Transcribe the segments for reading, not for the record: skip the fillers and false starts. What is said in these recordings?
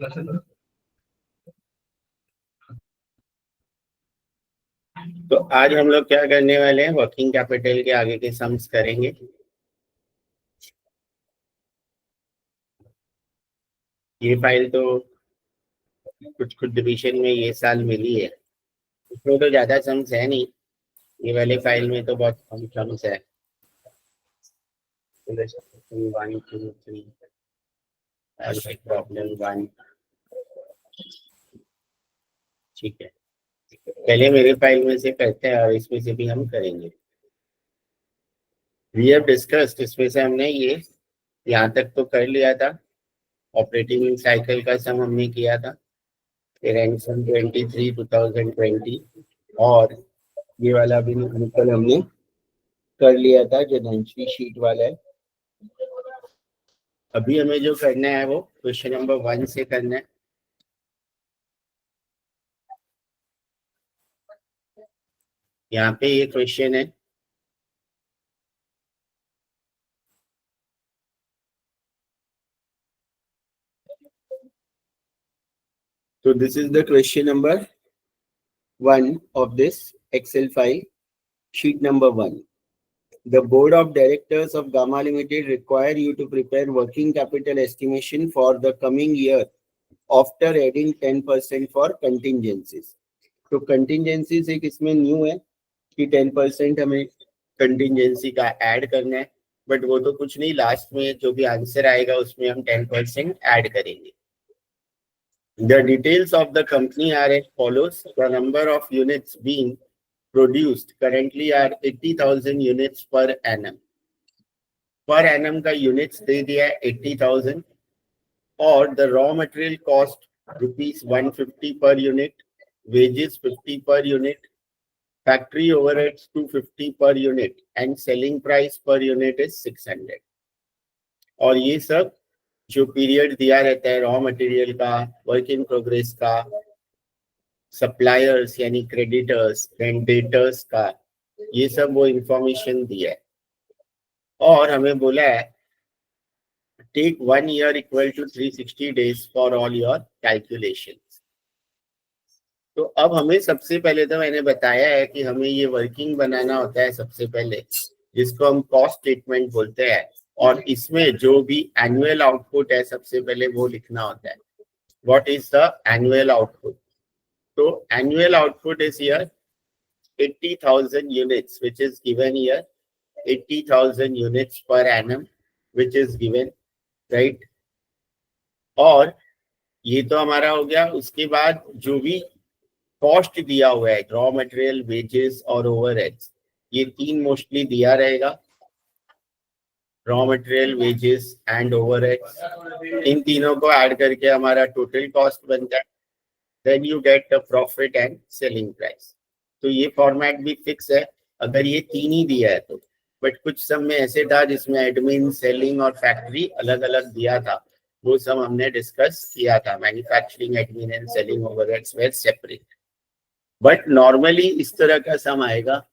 तो आज हम लोग क्या करने वाले हैं, वर्किंग कैपिटल के आगे के सम्स करेंगे। ये फाइल तो कुछ कुछ डिवीजन में ये साल मिली है, उसमें तो ज्यादा सम्स है नहीं। ये वाले फाइल में तो बहुत कम सम्स है। 1 2 3 प्रॉब्लम 1। ठीक है, पहले मेरे फाइल में से करते हैं और इसमें से भी हम करेंगे। वी हैव डिस्कस्ड, इसमें से हमने ये यहाँ तक तो कर लिया था। ऑपरेटिंग साइकिल का सम हमने किया था, फिर एंड 23 2020, और ये वाला भी निकल हमने कर लिया था जो धनश्री शीट वाला है। अभी हमें जो करना है वो क्वेश्चन नंबर 1 से करना है। यहाँ पे ये क्वेश्चन है, तो this is the question number 1 of this Excel file, sheet number 1. The board of directors of Gamma Limited require you to prepare working capital estimation for the coming year after adding 10% for contingencies. तो contingencies एक इसमें new है कि 10% हमें contingency का add करना है, but वो तो कुछ नहीं, लास्ट में जो भी आंसर आएगा उसमें हम 10% ऐड करेंगे। The details of the company are as follows. The number of units being produced currently are 80,000 units per annum. Per annum का units दे दिया है 80,000, और the raw material cost rupees 150 per unit, wages 50 per unit, factory overheads 250 per unit, and selling price per unit is 600. और ये सब जो period दिया रहता है रॉ मटेरियल का, वर्क इन प्रोग्रेस का, सप्लायर्स यानी क्रेडिटर्स, डेटर्स का, ये सब वो इंफॉर्मेशन दिया है। और हमें बोला है take 1 year equal to 360 days for all your calculations. तो अब हमें सबसे पहले तो मैंने बताया है कि हमें ये वर्किंग बनाना होता है सबसे पहले, जिसको हम कॉस्ट स्टेटमेंट बोलते हैं, और इसमें जो भी एनुअल आउटपुट है सबसे पहले वो लिखना होता है। What is the annual output? तो annual output is here 80,000 units which is given here, 80,000 units per annum which is given, right? और ये तो हमारा हो गया। उसके बाद जो भी कॉस्ट दिया हुआ है, रॉ मटेरियल, वेजेस और ओवरहेड्स, ये तीन मोस्टली दिया रहेगा, raw material, wages and overheads. इन तीनों को ऐड करके हमारा टोटल कॉस्ट बनता है। Then you get the profit and selling price. तो ये फॉर्मेट भी फिक्स है अगर ये तीन ही दिया है तो, बट कुछ सब में ऐसे था जिसमें एडमिन, सेलिंग और फैक्ट्री अलग अलग दिया था, वो सब हमने डिस्कस किया था। Manufacturing, admin and selling overheads were separate, but normally इस तरह का सम आएगा,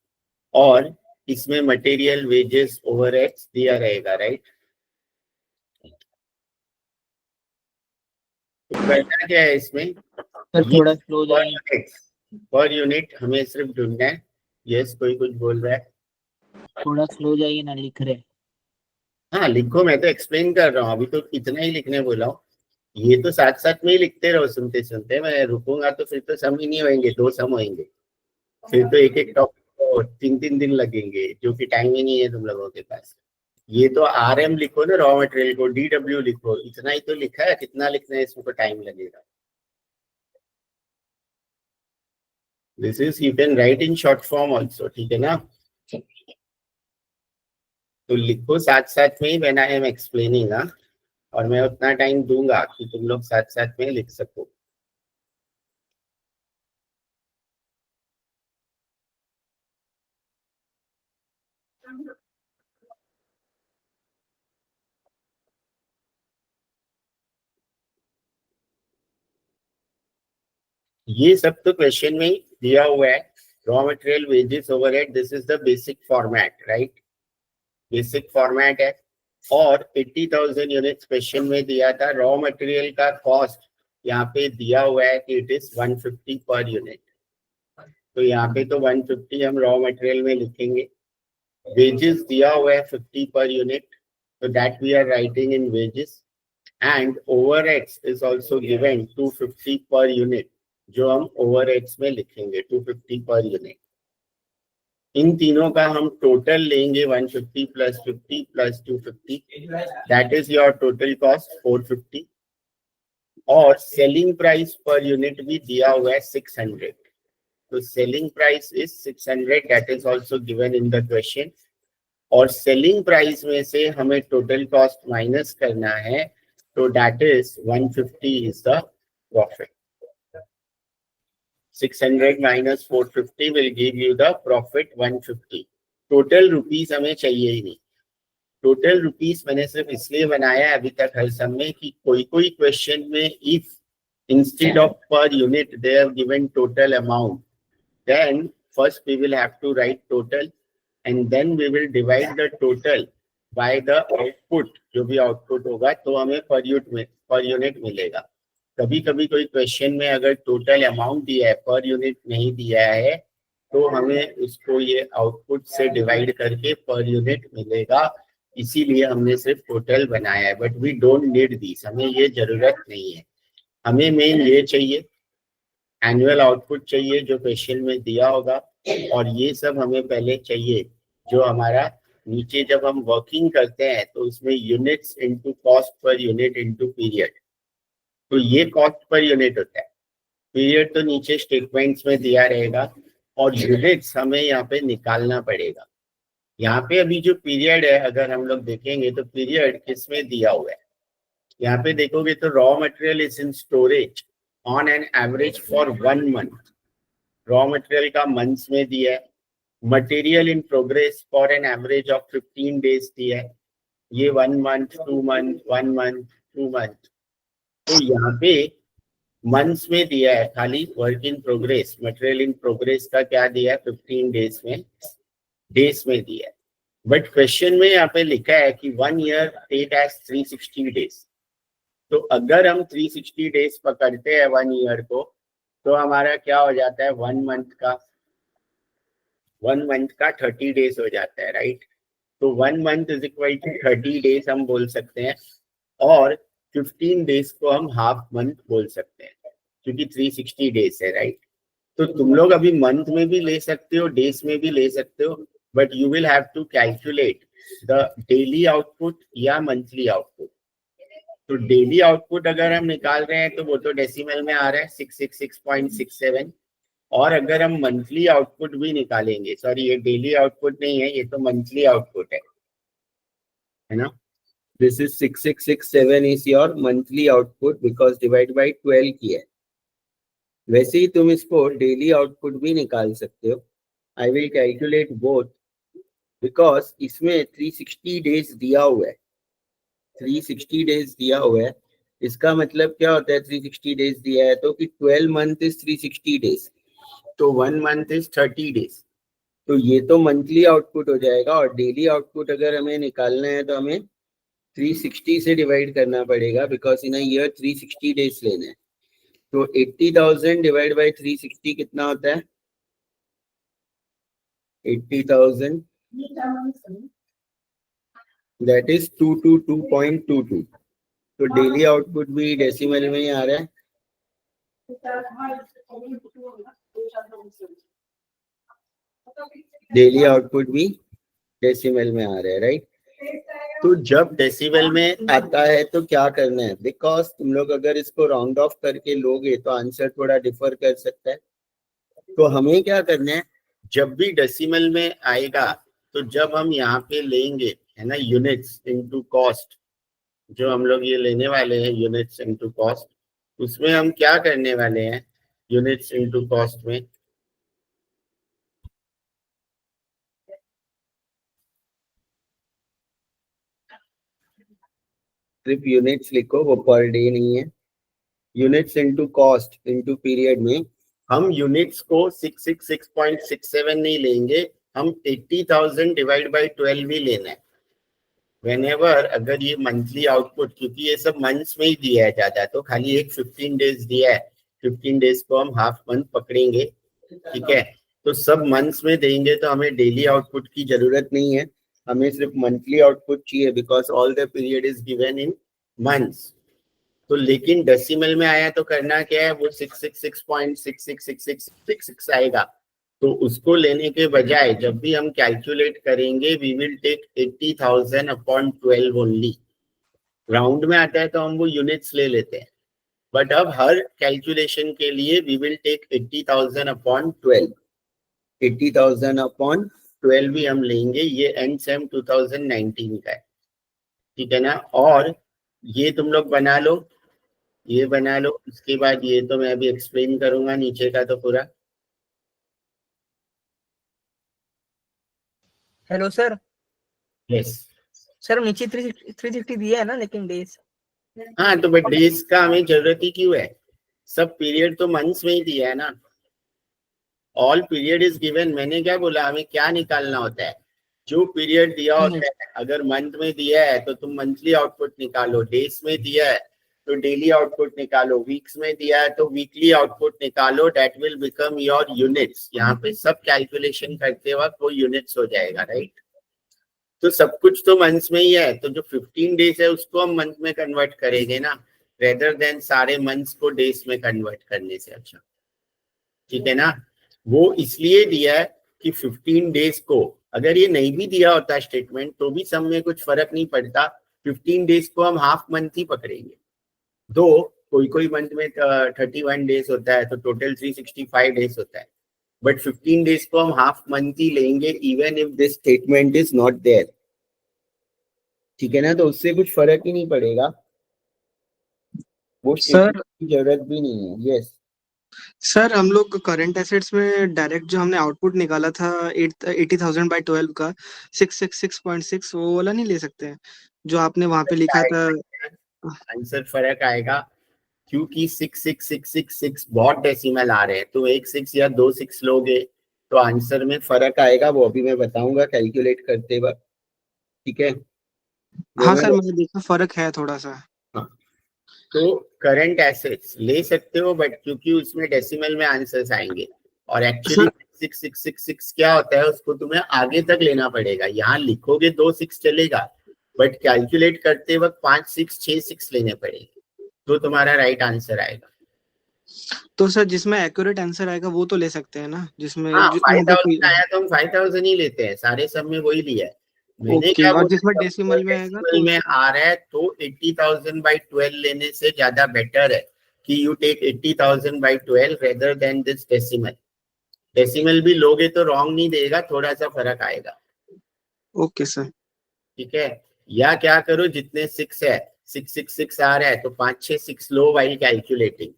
और इसमें मटेरियल, वेजेस, ओवरहेड्स दिया रहेगा, राइट? तो करना क्या है इसमें, थोड़ा स्लो जाइए, पर यूनिट हमें सिर्फ ढूंढना है। यस, कोई कुछ बोल रहा है? थोड़ा स्लो जाइए ना, लिख रहे। हाँ लिखो, मैं तो एक्सप्लेन कर रहा हूँ, अभी तो इतना ही लिखने बोला हूँ। ये तो साथ साथ में ही लिखते रहो, सुनते सुनते। मैं रुकूंगा तो फिर तो सम ही नहीं होंगे, 2 सम होंगे, फिर तो एक एक टॉपिक को 3 दिन लगेंगे, जो कि टाइम ही नहीं है तुम लोगों के पास। ये तो RM लिखो ना, रॉ मटेरियल को DW लिखो, इतना ही तो लिखा है, कितना लिखना है इसमें, टाइम लगेगा। This is you can write in short form also, ठीक है ना? तो लिखो साथ साथ में ही, व्हेन आई एम एक्सप्लेनिंग, और मैं उतना टाइम दूंगा कि तुम लोग साथ साथ में लिख सको। ये सब तो क्वेश्चन में ही दिया हुआ है, raw material, wages, overhead, this is the basic format, right? Basic format है। और 80,000 यूनिट्स क्वेश्चन में दिया था। रॉ मटेरियल का कॉस्ट यहाँ पे दिया हुआ है कि इट इज 150 पर यूनिट, तो यहाँ पे तो 150 हम रॉ मटेरियल में लिखेंगे। वेजेस दिया हुआ है 50 पर यूनिट, तो that we are writing in wages, and overheads is also given 250 per unit, जो हम ओवरहेड्स में लिखेंगे 250 पर यूनिट। इन तीनों का हम टोटल लेंगे 150 plus 50 plus 250, that is your total cost 450। और सेलिंग प्राइस पर यूनिट भी दिया हुआ है 600, तो selling price is 600, that is also given in the question. और सेलिंग प्राइस में से हमें टोटल कॉस्ट माइनस करना है, तो that is 150 is the profit. 600 minus 450 will give you the profit 150। Total rupees हमें चाहिए ही नहीं। टोटल रुपीस मैंने सिर्फ इसलिए बनाया है अभी तक हर सम में कि कोई कोई क्वेश्चन में if instead of per unit they have given total amount, then first we will have to write total and then we will divide the total by the output, जो भी आउटपुट होगा तो हमें पर यूनिट मिलेगा। कभी कभी कोई question में अगर टोटल अमाउंट दिया है पर यूनिट नहीं दिया है, तो हमें उसको ये आउटपुट से डिवाइड करके पर यूनिट मिलेगा, इसीलिए हमने सिर्फ टोटल बनाया है। But we don't need this, हमें ये जरूरत नहीं है। हमें मेन ये चाहिए, एनुअल आउटपुट चाहिए जो क्वेश्चन में दिया होगा, और ये सब हमें पहले चाहिए जो हमारा नीचे जब हम वर्किंग करते हैं तो उसमें units into cost per unit into period, तो ये कॉस्ट पर यूनिट होता है। पीरियड तो नीचे स्टेटमेंट्स में दिया रहेगा, और यूनिट्स हमें यहाँ पे निकालना पड़ेगा। यहाँ पे अभी जो पीरियड है अगर हम लोग देखेंगे तो पीरियड किसमें दिया हुआ है, यहाँ पे देखोगे तो raw material is in storage on an average for 1 month, raw material का मंथ्स में दिया है। Material in progress for an average of 15 days दिया है, ये 1 मंथ 2 मंथ 1 मंथ 2 मंथ, तो यहाँ पे मंथ्स में दिया है खाली work in progress, material in progress का क्या दिया है 15 डेज में, डेज में दिया है। बट क्वेश्चन में यहाँ पे लिखा है कि 1 ईयर टेक एज 360 डेज, तो अगर हम 360 डेज पकड़ते हैं 1 ईयर को, तो हमारा क्या हो जाता है 1 मंथ का 30 डेज हो जाता है, राइट। तो 1 month is equal to 30 days हम बोल सकते हैं, और 15 डेज को हम हाफ मंथ बोल सकते हैं क्योंकि 360 डेज है, राइट। तो तुम लोग अभी मंथ में भी ले सकते हो, डेज में भी ले सकते हो, but you will have to calculate the daily output या मंथली आउटपुट। तो डेली आउटपुट अगर हम निकाल रहे हैं तो वो तो डेसिमल में आ रहा है 666.67, और अगर हम मंथली आउटपुट भी निकालेंगे, सॉरी ये डेली आउटपुट नहीं है, ये तो मंथली आउटपुट है ना। This is 6667 is your monthly output because divide by 12 किया है। वैसे ही तुम इसको डेली आउटपुट भी निकाल सकते हो। I will calculate both because इसमें 360 डेज दिया हुआ है, 360 डेज दिया हुआ है। इसका मतलब क्या होता है 360 डेज दिया है तो कि 12 मंथ इज 360 डेज, तो 1 मंथ इज 30 डेज, तो ये तो मंथली आउटपुट हो जाएगा। और डेली आउटपुट अगर हमें निकालना है तो हमें 360 से डिवाइड करना पड़ेगा because in a year 360 days लेना है। तो 80,000 डिवाइड बाय 360 कितना होता है 80,000, दैट इज 222.22। तो डेली आउटपुट भी डेसिमल में ही आ रहा है, डेली आउटपुट भी डेसिमल में आ रहा है, राइट। तो जब डेसिमल में आता है तो क्या करना है, बिकॉज तुम लोग अगर इसको राउंड ऑफ करके लोगे तो आंसर थोड़ा डिफर कर सकता है। तो हमें क्या करना है, जब भी डेसिमल में आएगा तो जब हम यहाँ पे लेंगे है ना यूनिट्स इनटू कॉस्ट, जो हम लोग ये लेने वाले हैं यूनिट्स इनटू कॉस्ट, उसमें हम क्या करने वाले हैं यूनिट्स इनटू कॉस्ट में, सिर्फ यूनिट्स लिखो, वो पर डे नहीं है। Units into cost into period में हम यूनिट्स को 666.67 नहीं लेंगे, हम 80,000 डिवाइड बाय 12 भी लेना है। व्हेनेवर अगर ये मंथली आउटपुट, क्योंकि ये सब मंथ्स में ही दिया है ज्यादा, तो खाली एक 15 डेज दिया है, 15 डेज को हम हाफ मंथ पकड़ेंगे, ठीक है। तो सब मंथ्स में देंगे तो हमें डेली आउटपुट की जरूरत नहीं है, हमें सिर्फ मंथली आउटपुट चाहिए, because all the period is given in months. तो लेकिन डेसिमल में आया तो करना क्या है, वो 666.666666 आएगा। तो उसको लेने के बजाय जब भी हम कैलकुलेट करेंगे, we will take 80,000 upon 12 only. Round में आता है तो हम वो यूनिट्स ले लेते हैं, बट अब हर कैलकुलेशन के लिए we will take 80,000 upon 12। 80,000 upon 12 भी हम लेंगे, ये एंड सेम 2019 का है, ठीक है ना। और ये तुम लोग बना लो, ये बना लो, उसके बाद ये तो मैं अभी एक्सप्लेन करूंगा नीचे का तो पूरा। Hello sir. यस। सर नीचे 360 दिया है ना, लेकिन डेज। हाँ तो बट डेज का हमें जरूरत ही क्यों है, सब पीरियड तो मंथ्स में ही दिया है ना, ऑल पीरियड इज गिवन। मैंने क्या बोला, हमें क्या निकालना होता है, जो पीरियड दिया होता है। अगर मंथ में दिया है तो तुम मंथली आउटपुट निकालो, डेज में दिया है तो डेली आउटपुट निकालो, वीक्स में दिया है तो वीकली आउटपुट निकालो, that will become your units. यहाँ पे सब कैलकुलेशन करते वक्त वो यूनिट्स हो जाएगा, राइट। तो सब कुछ तो मंथ्स में ही है, तो जो 15 डेज है उसको हम मंथ में कन्वर्ट करेंगे ना, रेदर देन सारे मंथ्स को डेज में कन्वर्ट करने से। अच्छा ठीक है ना। वो इसलिए दिया है कि 15 डेज को, अगर ये नहीं भी दिया होता स्टेटमेंट तो भी सब में कुछ फर्क नहीं पड़ता, 15 डेज को हम हाफ मंथ ही पकड़ेंगे। दो कोई कोई मंथ में 31 डेज होता है तो टोटल 365 डेज होता है, बट 15 डेज को हम हाफ मंथ ही लेंगे, even if this statement is not there, ठीक है ना। तो उससे कुछ फर्क ही नहीं पड़ेगा, वो सर की जरूरत भी नहीं है। यस सर हम लोग करंट एसेट्स में डायरेक्ट जो हमने आउटपुट निकाला था 80,000/12 का 666.6, वो वाला नहीं ले सकते हैं जो आपने वहां पे लिखा था? आंसर फर्क आएगा, क्योंकि 66666 बहुत डेसिमल आ रहे हैं, तो एक 6 या 2 6 लोगे तो आंसर में फर्क आएगा, वो अभी मैं बताऊंगा कैलकुलेट करते वक्त, ठीक है। हाँ सर, मैंने देखा फर्क है थोड़ा सा। हाँ, तो करंट एसेट्स ले सकते हो, बट क्योंकि उसमें डेसिमल में आंसर्स आएंगे, और एक्चुअली 6666 क्या होता है उसको तुम्हें आगे तक लेना पड़ेगा। यहाँ लिखोगे 2 6 चलेगा, बट कैलकुलेट करते वक्त 5 6 6 6 लेने पड़ेंगे, तो तुम्हारा राइट आंसर आएगा। तो सर जिसमें एक्यूरेट आंसर आएगा वो तो ले सकते हैं ना, जिसमें हाँ जो 5000 आया तो हम 5000 ही लेते हैं, सारे सब में वही लिया है। मैंने ओके, क्या और बोला, जिसमें डेसिमल में आएगा डेसिमल तो में आ रहा है तो 80,000/12 लेने से ज्यादा बेटर है कि you take 80,000/12 rather than this decimal. Decimal भी लोगे तो रॉन्ग नहीं देगा, थोड़ा सा फर्क आएगा, ओके सर। ठीक है। या क्या करो, जितने 6 है 666 आ रहा है तो 5 6 6 लो वाइल कैलकुलेटिंग,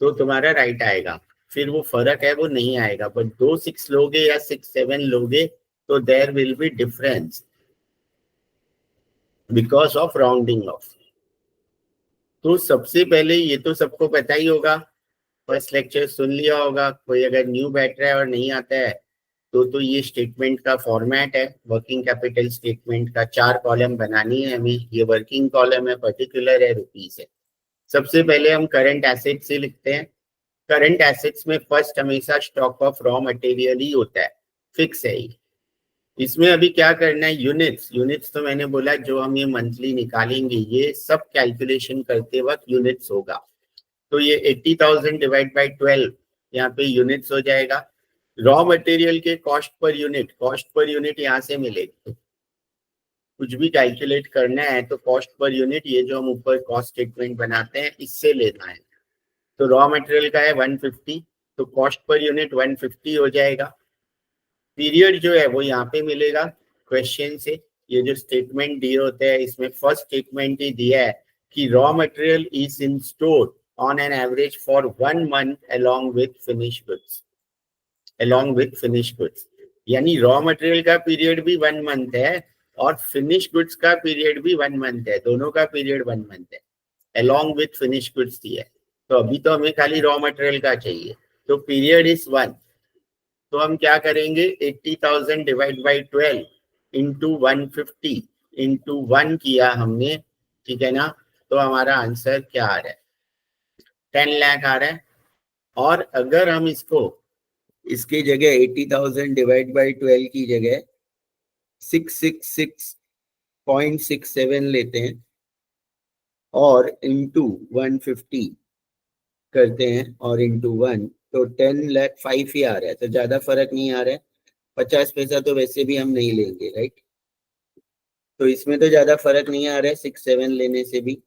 तो तुम्हारा राइट आएगा। फिर वो फर्क है वो नहीं आएगा, बट 2 6 लोगे या 6 7 लोगे तो there will be difference because of rounding off. तो सबसे पहले ये तो सबको पता ही होगा, फर्स्ट लेक्चर सुन लिया होगा। कोई अगर न्यू बैठ रहा है और नहीं आता है तो ये स्टेटमेंट का फॉर्मेट है, वर्किंग कैपिटल स्टेटमेंट का 4 कॉलम बनानी है हमें। ये वर्किंग कॉलम है, पर्टिकुलर है, रुपीस है। सबसे पहले हम करंट एसेट से लिखते हैं। करंट एसेट्स में फर्स्ट हमेशा स्टॉक ऑफ रॉ मटेरियल ही होता है, फिक्स है ये। इसमें अभी क्या करना है, यूनिट्स। यूनिट्स तो मैंने बोला जो हम ये मंथली निकालेंगे, ये सब कैलकुलेशन करते वक्त यूनिट्स होगा। तो ये 80,000 डिवाइड बाई 12 यहाँ पे यूनिट्स हो जाएगा। रॉ मटेरियल के कॉस्ट पर यूनिट यहाँ से मिलेगी। कुछ भी कैलकुलेट करना है तो कॉस्ट पर यूनिट, ये जो हम ऊपर कॉस्ट स्टेटमेंट बनाते हैं इससे लेना है। तो रॉ मटेरियल का है 150, तो कॉस्ट पर यूनिट 150 हो जाएगा। पीरियड जो है वो यहाँ पे मिलेगा क्वेश्चन से। ये जो स्टेटमेंट दिए होते हैं इसमें फर्स्ट स्टेटमेंट ही दिया है कि raw material is in store on an average for 1 month along with finish goods. यानी रॉ मटेरियल का पीरियड भी 1 मंथ है और फिनिश गुड्स का पीरियड भी 1 मंथ है, दोनों का पीरियड 1 मंथ है, अलोंग विथ फिनिश गुड्स दिया है। तो अभी तो हमें खाली रॉ मटेरियल का चाहिए, तो पीरियड इज 1। तो हम क्या करेंगे, 80,000 डिवाइड बाई 12 इंटू 150, इंटू 1 किया हमने, ठीक है ना, तो हमारा आंसर क्या आ रहा है? 10 लाख आ रहा है। और अगर हम इसकी जगह 80,000 डिवाइड बाई 12 की जगह 666.67 लेते हैं और इंटू 150 करते हैं और इंटू 1, तो 10,05,000 ही आ रहा है। तो ज्यादा फर्क नहीं आ रहा है, 50 पैसा तो वैसे भी हम नहीं लेंगे, राइट। तो इसमें तो ज्यादा फर्क नहीं आ रहा है 6-7 लेने से भी।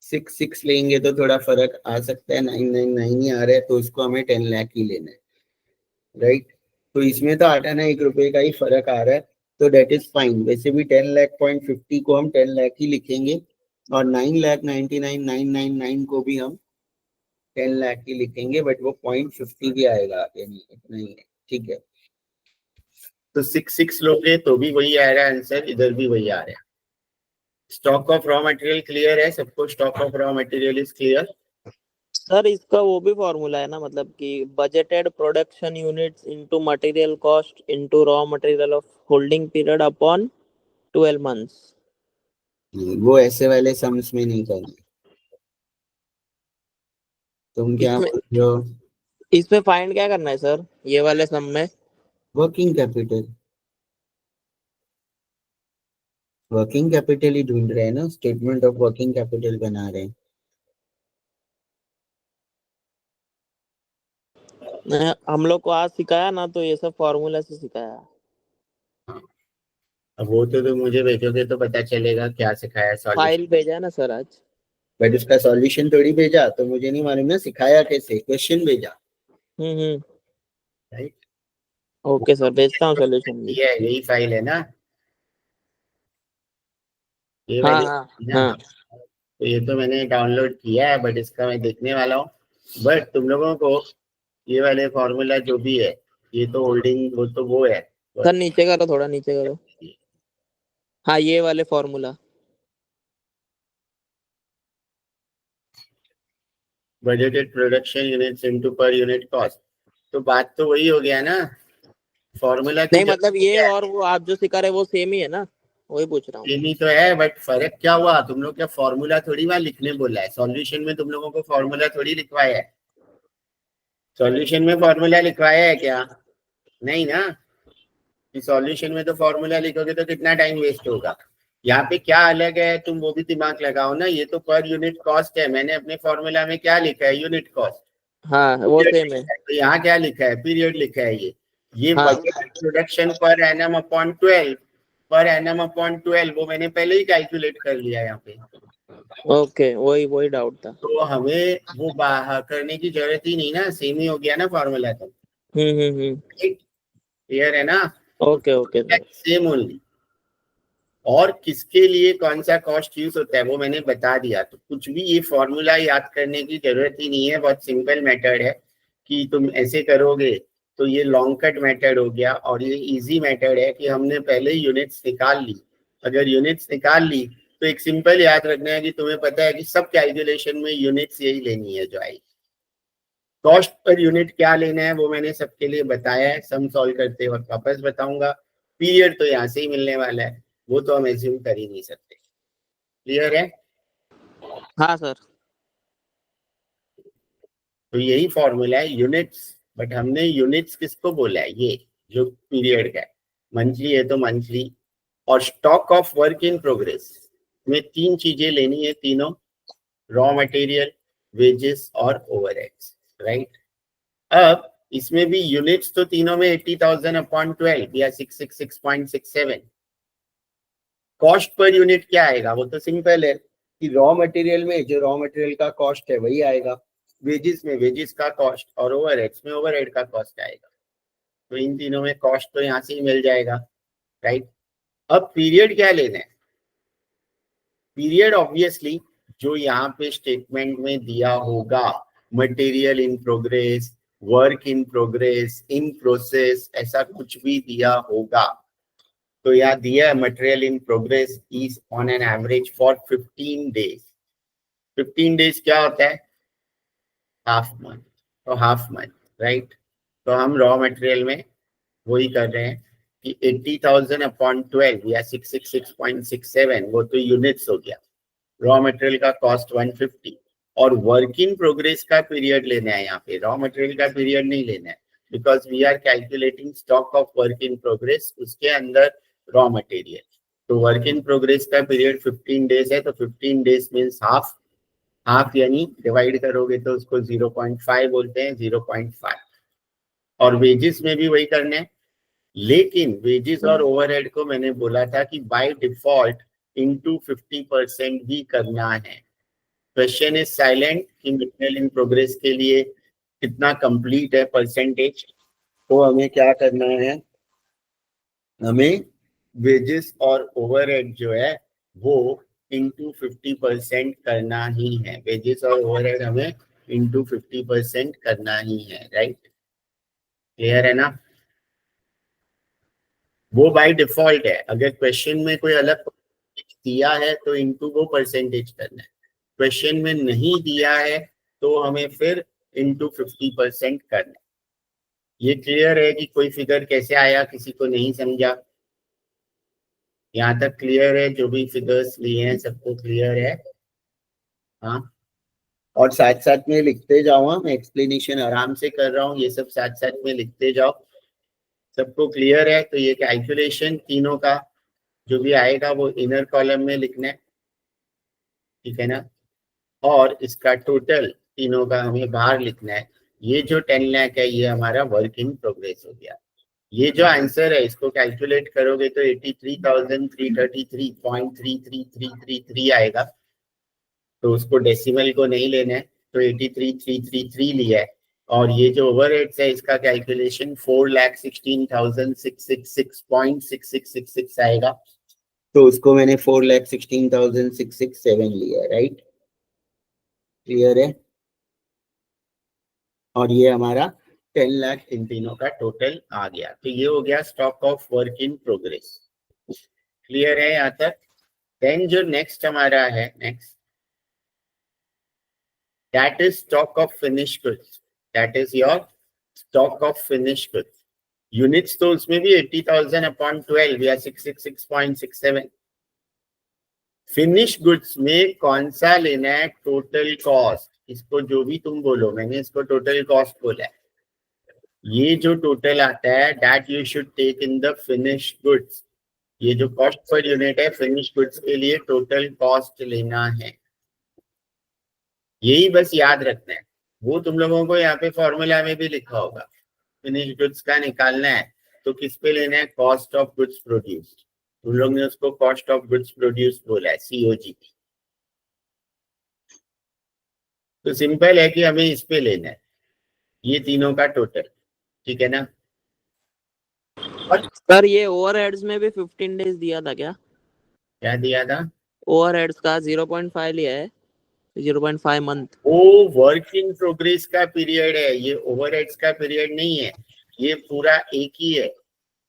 6-6 लेंगे तो थोड़ा फर्क आ सकता है, 999 ही आ रहा है, तो उसको हमें 10 लाख ही लेना है, राइट। तो इसमें तो 8 रुपए का ही फर्क आ रहा है, तो डेट इज फाइन। वैसे भी 10,50,000 को हम 10 लाख ही लिखेंगे और 9,99,999 को भी हम 10 लाख ही लिखेंगे, बट वो 0.50 भी आएगा आगे, नहीं इतना ही है, ठीक है। तो 6-6 लोगे तो भी वही आ रहा है आंसर, इधर भी वही आ रहा है। Stock of raw material clear है सबको? Stock of raw material is clear? Sir इसका वो भी फॉर्मूला है ना, मतलब कि budgeted production units into material cost into raw material of holding period upon 12 months. वो ऐसे वाले सम्स में नहीं करना। तुम क्या इसमें बोल रहे हो? इसमें फाइंड क्या करना है सर, ये वाले सम में? वर्किंग कैपिटल, वर्किंग कैपिटल ही ढूंढ रहे हैं ना, स्टेटमेंट ऑफ वर्किंग कैपिटल बना रहे हैं। हम लोग को आज सिखाया ना, तो ये सब फॉर्मूला से सिखाया। अब वो तो तुम मुझे भेजोगे तो पता चलेगा क्या सिखाया सॉल्यूशन, फाइल भेजा ना सर आज। बट उसका सॉल्यूशन थोड़ी भेजा, तो मुझे नहीं मालूम ना सिखाया कैसे, क्वेश्चन भेजा, हम्म। राइट। ओके सर, भेजता हूँ सॉल्यूशन भी। ये यही फाइल है ना, ये हाँ वाली हाँ ना। हाँ। तो ये तो मैंने डाउनलोड किया है, बट इसका मैं देखने वाला हूँ। बट तुम लोगों को ये वाले फॉर्मूला जो भी है, ये तो होल्डिंग, वो तो वो है सर नीचे करो, थोड़ा नीचे करो। हाँ ये वाले formula. Budgeted production units into per unit cost. तो बात तो वही हो गया ना, फॉर्मूला की नहीं मतलब जरूरत ये क्या है? और वो आप जो सिखा रहे वो सेम ही है ना, वही पूछ रहा हूँ। सेम ही तो है, बट फर्क क्या हुआ? तुम लोग क्या फॉर्मूला थोड़ी वहां लिखने बोला है? सॉल्यूशन में तुम लोगों को फॉर्मूला थोड़ी लिखवाया है। सॉल्यूशन में फॉर्मूला लिखवाया है क्या? नहीं ना। कि सॉल्यूशन में तो फॉर्मूला लिखोगे तो कितना टाइम वेस्ट होगा। यहाँ पे क्या अलग है, तुम वो भी दिमाग लगाओ ना। ये तो पर यूनिट कॉस्ट है, मैंने अपने फॉर्मूला में क्या लिखा है? Unit cost. हाँ वो सेम है। तो यहाँ क्या लिखा है? पीरियड लिखा है। ये हाँ budget production per annum upon 12, per annum upon 12 वो मैंने पहले ही कैलकुलेट कर लिया यहाँ पे। ओके, वही वही डाउट था। तो हमें वो बाहर करने की जरूरत ही नहीं ना, सेम ही हो गया ना फॉर्मूला तो। क्लियर है ना? Okay okay sir. Same only. और किसके लिए कौन सा कॉस्ट यूज होता है वो मैंने बता दिया। तो कुछ भी ये फॉर्मूला याद करने की जरूरत ही नहीं है, बहुत सिंपल मेथड है। कि तुम ऐसे करोगे तो ये लॉन्ग कट मेथड हो गया, और ये इजी मेथड है कि हमने पहले यूनिट्स निकाल ली। अगर यूनिट्स निकाल ली तो एक सिंपल याद रखना है कि तुम्हें पता है कि सब कैलकुलेशन में यूनिट्स यही लेनी है जो आई। कॉस्ट पर यूनिट क्या लेना है वो मैंने सबके लिए बताया है, सम सॉल्व करते वक्त वापस बताऊंगा। पीरियड तो यहाँ से ही मिलने वाला है, वो तो हम एज्यूम कर ही नहीं सकते। क्लियर है? हाँ सर। तो यही फॉर्मूला है यूनिट्स, बट हमने यूनिट्स किसको बोला है? ये जो पीरियड का है, मंथली है तो मंथली। और stock of work in progress में 3 चीजें लेनी है, तीनों रॉ मटेरियल, वेजेस और ओवरहेड्स, राइट। अब इसमें भी यूनिट्स तो तीनों में 80,000 अपॉन 12 या 666.67। कॉस्ट पर यूनिट क्या आएगा? वो तो सिंपल है कि रॉ मटेरियल में जो रॉ मटेरियल का कॉस्ट है वही आएगा, वेजेस में वेजेस का कॉस्ट, और ओवरहेड्स में ओवरहेड का कॉस्ट आएगा। तो इन तीनों में कॉस्ट तो यहाँ से ही मिल जाएगा, राइट। अब पीरियड क्या लेना है? पीरियड ऑब्वियसली जो यहाँ पे स्टेटमेंट में दिया होगा, material in progress, work in progress, in process, ऐसा कुछ भी दिया होगा। तो यहाँ दिया है material in progress is on an average for 15 days. 15 days क्या होता है? Half month. तो हाफ मंथ, राइट। तो हम रॉ मटेरियल में वही कर रहे हैं कि 80,000 अपॉन 12 या 666.67 वो तो यूनिट्स हो गया। रॉ मटेरियल का कॉस्ट 150 और वर्क इन प्रोग्रेस का पीरियड लेना है। यहाँ पे रॉ मटेरियल का पीरियड नहीं लेना है, because we are calculating stock of work in progress, उसके अंदर रॉ मटेरियल। तो वर्क इन प्रोग्रेस का पीरियड 15 डेज है, तो 15 डेज मीन्स हाफ यानी डिवाइड करोगे तो उसको 0.5 बोलते हैं, 0.5। और वेजेस में भी वही करना है, लेकिन वेजेस और ओवरहेड को मैंने बोला था कि बाय डिफॉल्ट इनटू 50% भी करना है। क्वेश्चन इज साइलेंट कि मटेरियल इन प्रोग्रेस के लिए कितना कंप्लीट है परसेंटेज, तो हमें क्या करना है, हमें वेजेस और ओवरहेड जो है वो इंटू 50% करना ही है। वेजेस और ओवरहेड हमें इंटू 50% करना ही है, राइट? क्लियर है ना? वो बाय डिफॉल्ट है। अगर क्वेश्चन में कोई अलग दिया है तो इंटू वो परसेंटेज करना है, क्वेश्चन में नहीं दिया है तो हमें फिर इंटू 50% करना है। ये क्लियर है कि कोई फिगर कैसे आया, किसी को नहीं समझा? यहाँ तक क्लियर है? जो भी फिगर्स लिए हैं सबको क्लियर है? हाँ, और साथ साथ में लिखते जाओ। हाँ, मैं एक्सप्लेनेशन आराम से कर रहा हूँ, ये सब साथ साथ में लिखते जाओ। सबको क्लियर है? तो ये कैलकुलेशन तीनों का जो भी आएगा वो इनर कॉलम में लिखना है, ठीक है ना? और इसका टोटल तीनों का हमें बाहर लिखना है। ये जो 10 लाख है ये हमारा वर्क इन प्रोग्रेस हो गया। ये जो आंसर है इसको कैलकुलेट करोगे तो 83,333.33333 आएगा। तो उसको डेसिमल को नहीं लेना है, तो 83,333 लिया है। और ये जो ओवरहेड्स है इसका कैलकुलेशन 4,16,666.6666 आएगा। तो उसको मैंने 4,16,667 लिया है, राइट? क्लियर है? और ये हमारा 10 लाख इन तीनों का टोटल आ गया। तो ये हो गया stock of work in progress. Clear है यहाँ तक? देन जो नेक्स्ट हमारा है, next that is stock of finish goods. That is your stock of finish goods. Units तो उसमें भी 80,000 अपॉन 12 या 666.67। फिनिश गुड्स में कौन सा लेना है? Total cost. इसको जो भी तुम बोलो, मैंने इसको टोटल कॉस्ट बोला है। ये जो टोटल आता है that you should take in the finish goods. ये जो कॉस्ट पर यूनिट है फिनिश गुड्स के लिए टोटल कॉस्ट लेना है, यही बस याद रखना है। वो तुम लोगों को यहाँ पे फॉर्मूला में भी लिखा होगा। फिनिश गुड्स का निकालना है तो किस पे लेना है? Cost of goods produced. तुम लोग ने उसको कॉस्ट ऑफ गुड्स प्रोड्यूस्ड बोला है, COG। तो सिंपल है कि हमें इस पे लेना है ये तीनों का टोटल, ठीक है ना? सर ये ओवरहेड्स में भी 15 डेज दिया था क्या? क्या दिया था? ओवरहेड्स का 0.5 लिया है, 0.5 मंथ। वो वर्क इन प्रोग्रेस का पीरियड है, ये ओवरहेड्स का पीरियड नहीं है। ये पूरा एक ही है,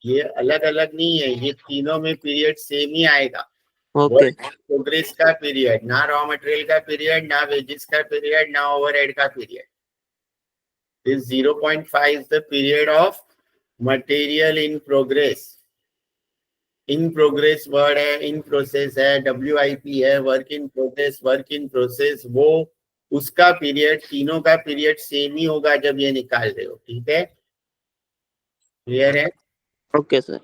ये अलग अलग नहीं है। ये तीनों में पीरियड सेम ही आएगा। ओके वर्क इन प्रोग्रेस का पीरियड, ना रॉ मटेरियल का पीरियड, ना वेजेस का पीरियड, ना ओवरहेड का period. This 0.5 is the period of material in progress. In progress word है, इन प्रोसेस है, WIP है, work in progress, work in process, वो उसका पीरियड, तीनों का पीरियड सेम ही होगा जब ये निकाल रहे हो, ठीक है? क्लियर है? Okay sir.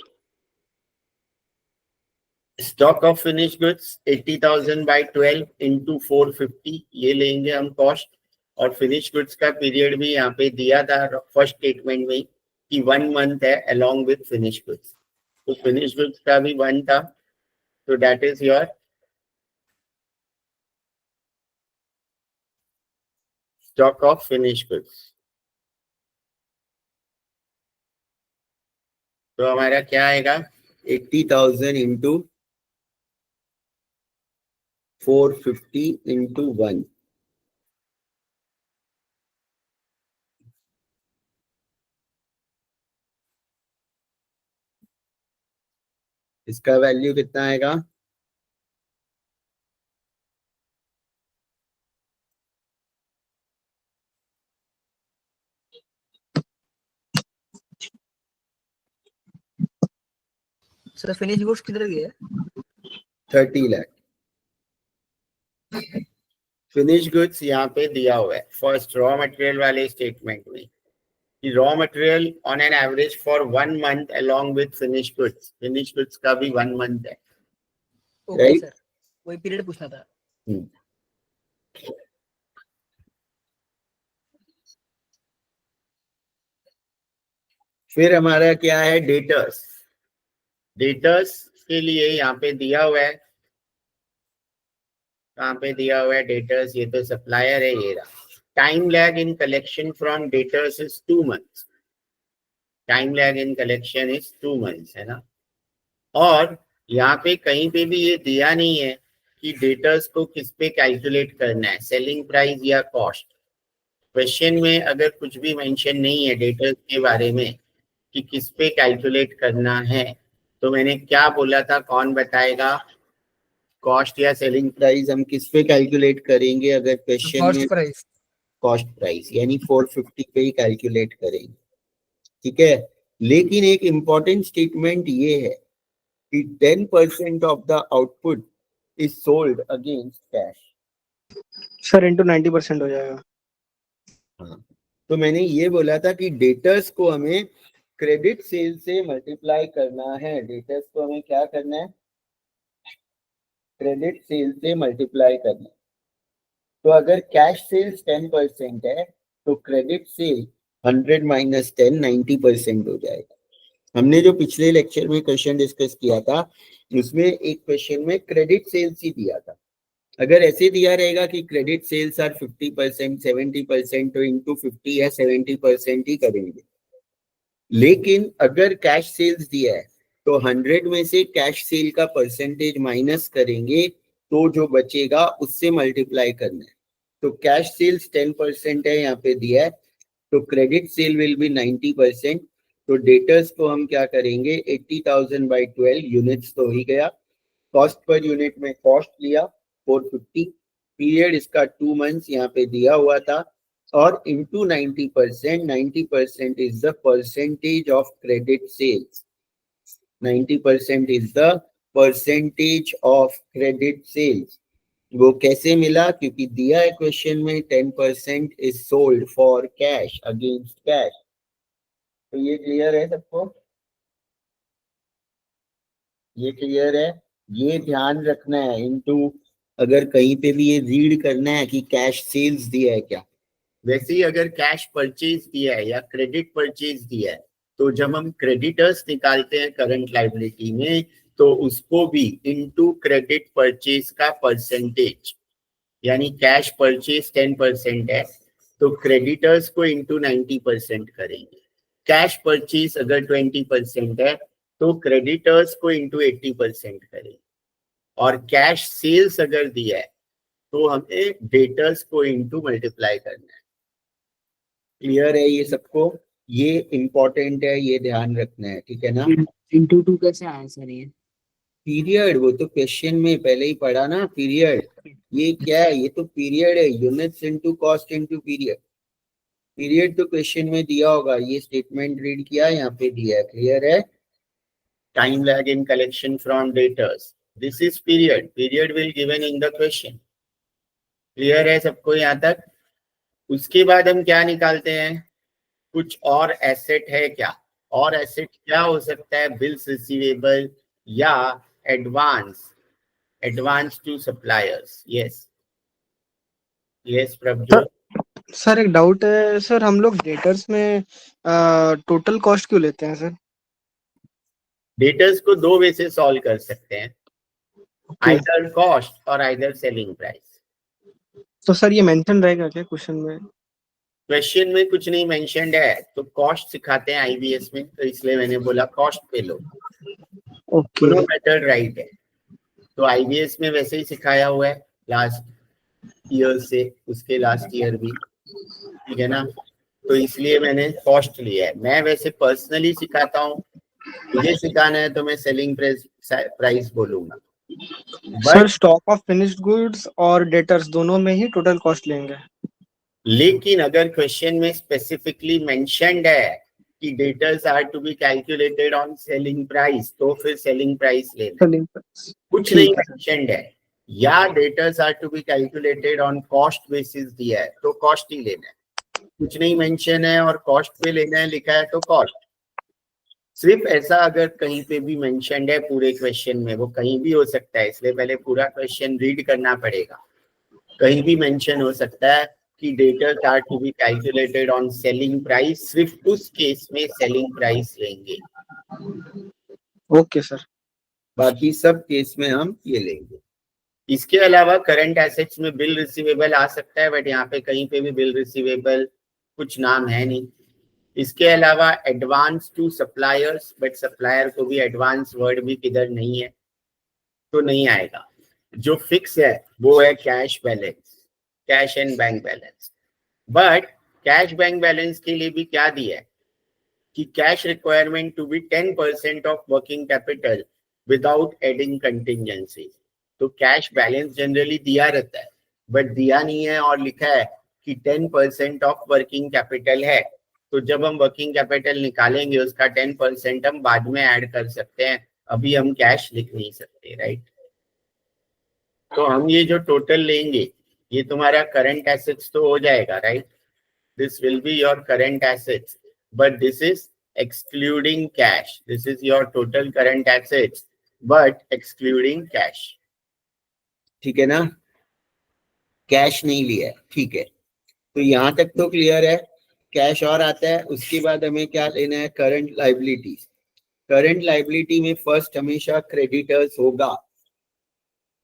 Stock of finish goods 80,000 by 12 into 450 ये लेंगे हम कॉस्ट। और फिनिश गुड्स का पीरियड भी यहाँ पे दिया था फर्स्ट स्टेटमेंट में कि 1 मंथ है अलोंग विथ फिनिश गुड्स। तो फिनिश गुड्स का भी 1 था, तो that is your stock of finish goods. तो हमारा क्या आएगा? 80,000 इंटू 450 इंटू 1। इसका वैल्यू कितना आएगा? सर फिनिश गुड्स किधर गए? 30 लाख। फिनिश गुड्स यहाँ पे दिया हुआ है फर्स्ट रॉ मटेरियल वाले स्टेटमेंट में कि raw material on an average for 1 month along with finish goods का भी 1 मंथ है। Okay Right. सर, वही पीरियड पूछना था। फिर हमारा क्या है डेटर्स के लिए यहाँ पे दिया हुआ है, कहाँ पे दिया हुआ है डेटर्स, ये तो सप्लायर है ये रहा। Time lag in collection from debtors is 2 months। Time lag in collection is 2 months है ना। और यहाँ पे कहीं पे भी ये दिया नहीं है कि डेटर्स को किस पे कैलकुलेट करना है, सेलिंग प्राइस या कॉस्ट। क्वेश्चन में अगर कुछ भी मेंशन नहीं है डेटर्स के बारे में कि किस पे कैलकुलेट करना है, तो मैंने क्या बोला था, कौन बताएगा? कॉस्ट या सेलिंग प्राइस हम किस पे कैलकुलेट करेंगे अगर क्वेश्चन में? प्राइस। कॉस्ट प्राइस, यानी 450 पे ही कैलकुलेट करेंगे, ठीक है। लेकिन एक इंपॉर्टेंट स्टेटमेंट ये है कि 10% of the output is sold against cash. Sir into 90% हो जाएगा। हाँ, तो मैंने ये बोला था कि डेटर्स को हमें क्रेडिट सेल से मल्टीप्लाई करना है। डेटर्स को हमें क्या करना है? क्रेडिट सेल से मल्टीप्लाई करना है। तो अगर कैश सेल्स 10% है तो क्रेडिट सेल 100 माइनस 10 90% हो जाएगा। हमने जो पिछले लेक्चर में क्वेश्चन डिस्कस किया था उसमें एक क्वेश्चन में क्रेडिट सेल्स ही दिया था। अगर ऐसे दिया रहेगा कि क्रेडिट सेल्स आर 50% 70% तो इंटू 50 या 70% ही करेंगे। लेकिन अगर कैश सेल्स दिया है तो 100 में से कैश सेल का परसेंटेज माइनस करेंगे तो जो बचेगा उससे मल्टीप्लाई करना है। तो कैश सेल्स 10% है यहाँ पे दिया है, तो क्रेडिट सेल विल बी 90%। तो डेटर्स को हम क्या करेंगे, 80,000 बाई 12 यूनिट्स तो ही गया। कॉस्ट पर यूनिट में कॉस्ट लिया 450, पीरियड इसका 2 months यहाँ पे दिया हुआ था, और into 90%। 90% is the percentage of credit sales. 90% is the percentage of credit sales. वो कैसे मिला? क्योंकि दिया है क्वेश्चन में 10% is sold for cash against cash. तो ये क्लियर है सबको? ये क्लियर है? ये ध्यान रखना है इनटू, अगर कहीं पे भी ये रीड करना है कि कैश सेल्स दिया है क्या। वैसे ही अगर कैश परचेज दिया है या क्रेडिट परचेज दिया है तो जब हम क्रेडिटर्स निकालते हैं करंट लायबिलिटी में तो उसको भी इनटू क्रेडिट परचेज का परसेंटेज, यानी कैश परचेज 10% है तो क्रेडिटर्स को इंटू 90% करेंगे। कैश परचेज अगर 20% है तो क्रेडिटर्स को इंटू 80% करेंगे। और कैश सेल्स अगर दिया है तो हमें डेटर्स को इंटू मल्टीप्लाई करना है। क्लियर है ये सबको? ये इंपॉर्टेंट है, ये ध्यान रखना है, ठीक है ना। इंटू 2 कैसे आया सर ये? पीरियड, वो तो क्वेश्चन में पहले ही पढ़ा ना पीरियड। ये क्या है? ये तो पीरियड है, units into cost into period. Period तो क्वेश्चन में दिया होगा, ये स्टेटमेंट रीड किया, यहाँ पे दिया है। क्लियर है? Time lag in collection from debtors, this is period. Period will given in the question. Clear है सबको यहाँ तक? उसके बाद हम क्या निकालते हैं? कुछ और एसेट है क्या? और एसेट क्या हो सकता है? बिल्स रिसीवेबल या advance to suppliers. Yes yes Prabhjot. Sir एक डाउट है सर, हम लोग डेटर्स में टोटल कॉस्ट क्यों लेते हैं सर? डेटर्स को दो वे से सॉल्व कर सकते हैं, आइदर कॉस्ट और आइदर सेलिंग प्राइस। तो सर ये मेंशन रहेगा क्या क्वेश्चन में? क्वेश्चन में कुछ नहीं मेंशन्ड है तो कॉस्ट सिखाते हैं आईबीएस में, तो इसलिए मैंने बोला कॉस्ट पे लो। ओके दोनों मेथड राइट है। तो आईबीएस में वैसे ही सिखाया हुआ है लास्ट ईयर से, उसके लास्ट ईयर भी, ठीक है ना। तो इसलिए मैंने कॉस्ट लिया है। मैं वैसे पर्सनली सिखाता हूँ, मुझे सिखाना है तो मैं सेलिंग प्राइस बोलूंगा। Sir stock of finished goods और डेटर्स दोनों में ही टोटल कॉस्ट लेंगे। लेकिन अगर क्वेश्चन में स्पेसिफिकली मेंशन्ड है कि debtors are to be calculated on selling price, तो फिर सेलिंग प्राइस लेना, सेलिंग प्राइस कुछ नहीं ठीक है मेंशन्ड है। या debtors are to be calculated on cost basis दिया है तो कॉस्ट ही लेना है, कुछ नहीं मेंशन है और कॉस्ट पे लेना है लिखा है तो कॉस्ट। सिर्फ ऐसा अगर कहीं पे भी मेंशन्ड है पूरे क्वेश्चन में, वो कहीं भी हो सकता है, इसलिए पहले पूरा क्वेश्चन रीड करना पड़ेगा। कहीं भी मेंशन हो सकता है कि debtors are to be calculated on selling price, सिर्फ उस केस में सेलिंग प्राइस लेंगे, ओके सर बाकी सब केस में हम ये लेंगे। इसके अलावा करंट एसेट्स में बिल रिसीवेबल आ सकता है, बट यहाँ पे कहीं पे भी बिल रिसीवेबल कुछ नाम है नहीं। इसके अलावा advance to suppliers, but supplier को भी एडवांस वर्ड भी किधर नहीं है तो नहीं आएगा। जो फिक्स है वो है cash balance, cash and bank balance. But cash bank balance के लिए भी क्या दिया है कि cash requirement to be 10% of working capital without adding contingency. तो कैश बैलेंस जनरली दिया रहता है, बट दिया नहीं है और लिखा है कि 10% ऑफ वर्किंग कैपिटल है, तो जब हम वर्किंग कैपिटल निकालेंगे उसका 10% हम बाद में ऐड कर सकते हैं, अभी हम कैश लिख नहीं सकते, राइट। तो हम ये जो टोटल लेंगे ये तुम्हारा करंट एसेट्स तो हो जाएगा, right. This will be your current assets, but this is excluding cash. This is your total current assets, but excluding cash. ठीक है ना, कैश नहीं लिया है, ठीक है। तो यहां तक तो क्लियर है। कैश और आता है, उसके बाद हमें क्या लेना है, करंट लाइबिलिटीज। करंट लाइबिलिटी में फर्स्ट हमेशा क्रेडिटर्स होगा।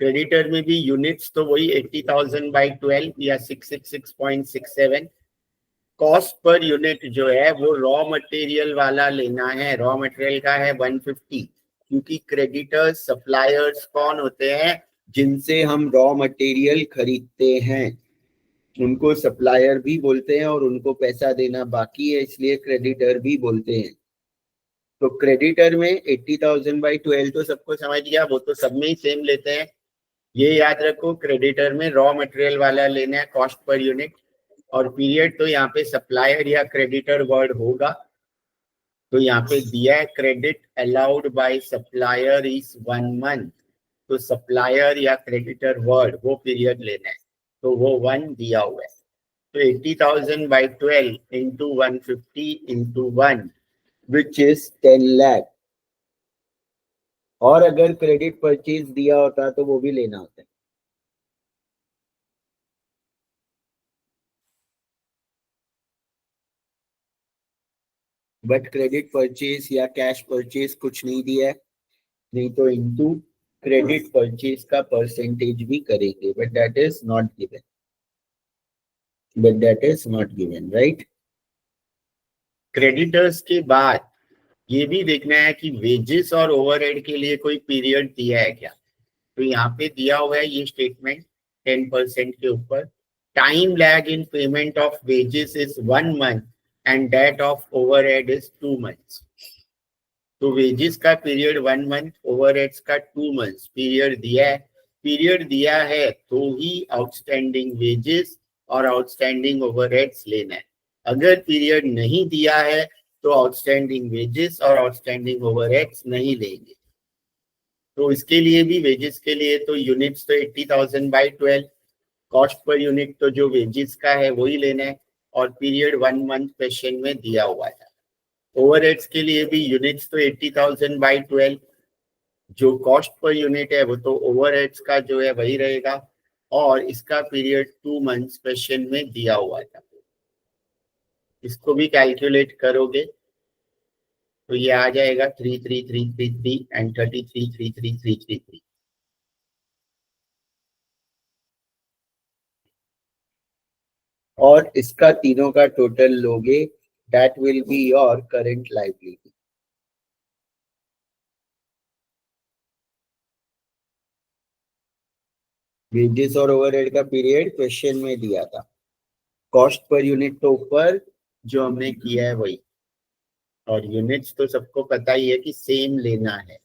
क्रेडिटर में भी यूनिट्स तो वही 80,000 by 12 या 666.67। कॉस्ट पर यूनिट जो है वो रॉ मटेरियल वाला लेना है, रॉ मटेरियल का है 150, क्योंकि क्रेडिटर्स सप्लायर्स कौन होते हैं, जिनसे हम रॉ मटेरियल खरीदते हैं, उनको सप्लायर भी बोलते हैं और उनको पैसा देना बाकी है, इसलिए क्रेडिटर भी बोलते हैं। तो क्रेडिटर में 80,000 by 12 तो सबको समझ गया, वो तो सब में ही सेम लेते हैं। ये याद रखो, क्रेडिटर में रॉ मटेरियल वाला लेना है कॉस्ट पर यूनिट, और पीरियड तो यहाँ पे सप्लायर या क्रेडिटर वर्ड होगा। तो यहाँ पे दिया है credit allowed by supplier is 1 month, तो सप्लायर या क्रेडिटर वर्ड वो पीरियड लेना है, तो वो 1 दिया हुआ है। तो 80,000 by 12 into 150 into 1 which is 10 lakh। और अगर क्रेडिट परचेज दिया होता तो वो भी लेना होता है। बट क्रेडिट परचेज या कैश परचेज कुछ नहीं दिया है, नहीं तो इनटू क्रेडिट परचेज का परसेंटेज भी करेंगे, but that is not given, right. Creditors के बाद ये भी देखना है कि वेजेस और ओवरहेड के लिए कोई पीरियड दिया है क्या। तो यहाँ पे दिया हुआ है ये स्टेटमेंट 10% के ऊपर, time lag in payment of wages is 1 month and that of overhead is 2 months। तो वेजेस का पीरियड 1 month, ओवरहेड्स का 2 months पीरियड दिया है। पीरियड दिया है तो ही आउटस्टैंडिंग वेजेस और आउटस्टैंडिंग ओवरहेड्स लेना है। अगर पीरियड नहीं दिया है तो आउटस्टैंडिंग वेजेस और आउटस्टैंडिंग ओवरहेड्स नहीं लेंगे। तो इसके लिए भी, वेजेस के लिए तो यूनिट्स तो 80,000 by 12, कॉस्ट पर यूनिट तो जो वेजेस का है वही लेना है, और पीरियड 1 month क्वेश्चन में दिया हुआ है। ओवरहेड्स के लिए भी यूनिट्स तो 80,000 by 12, जो कॉस्ट पर यूनिट है वो तो ओवरहेड्स का जो है वही रहेगा, और इसका पीरियड 2 months क्वेश्चन में दिया हुआ था। इसको भी कैलकुलेट करोगे तो ये आ जाएगा 33,333 एंड 33,33333। और इसका तीनों का टोटल लोगे, that will be your current liability. Wages और ओवरहेड का पीरियड क्वेश्चन में दिया था, कॉस्ट पर यूनिट तो ऊपर जो हमने किया है वही, और यूनिट्स तो सबको पता ही है कि सेम लेना है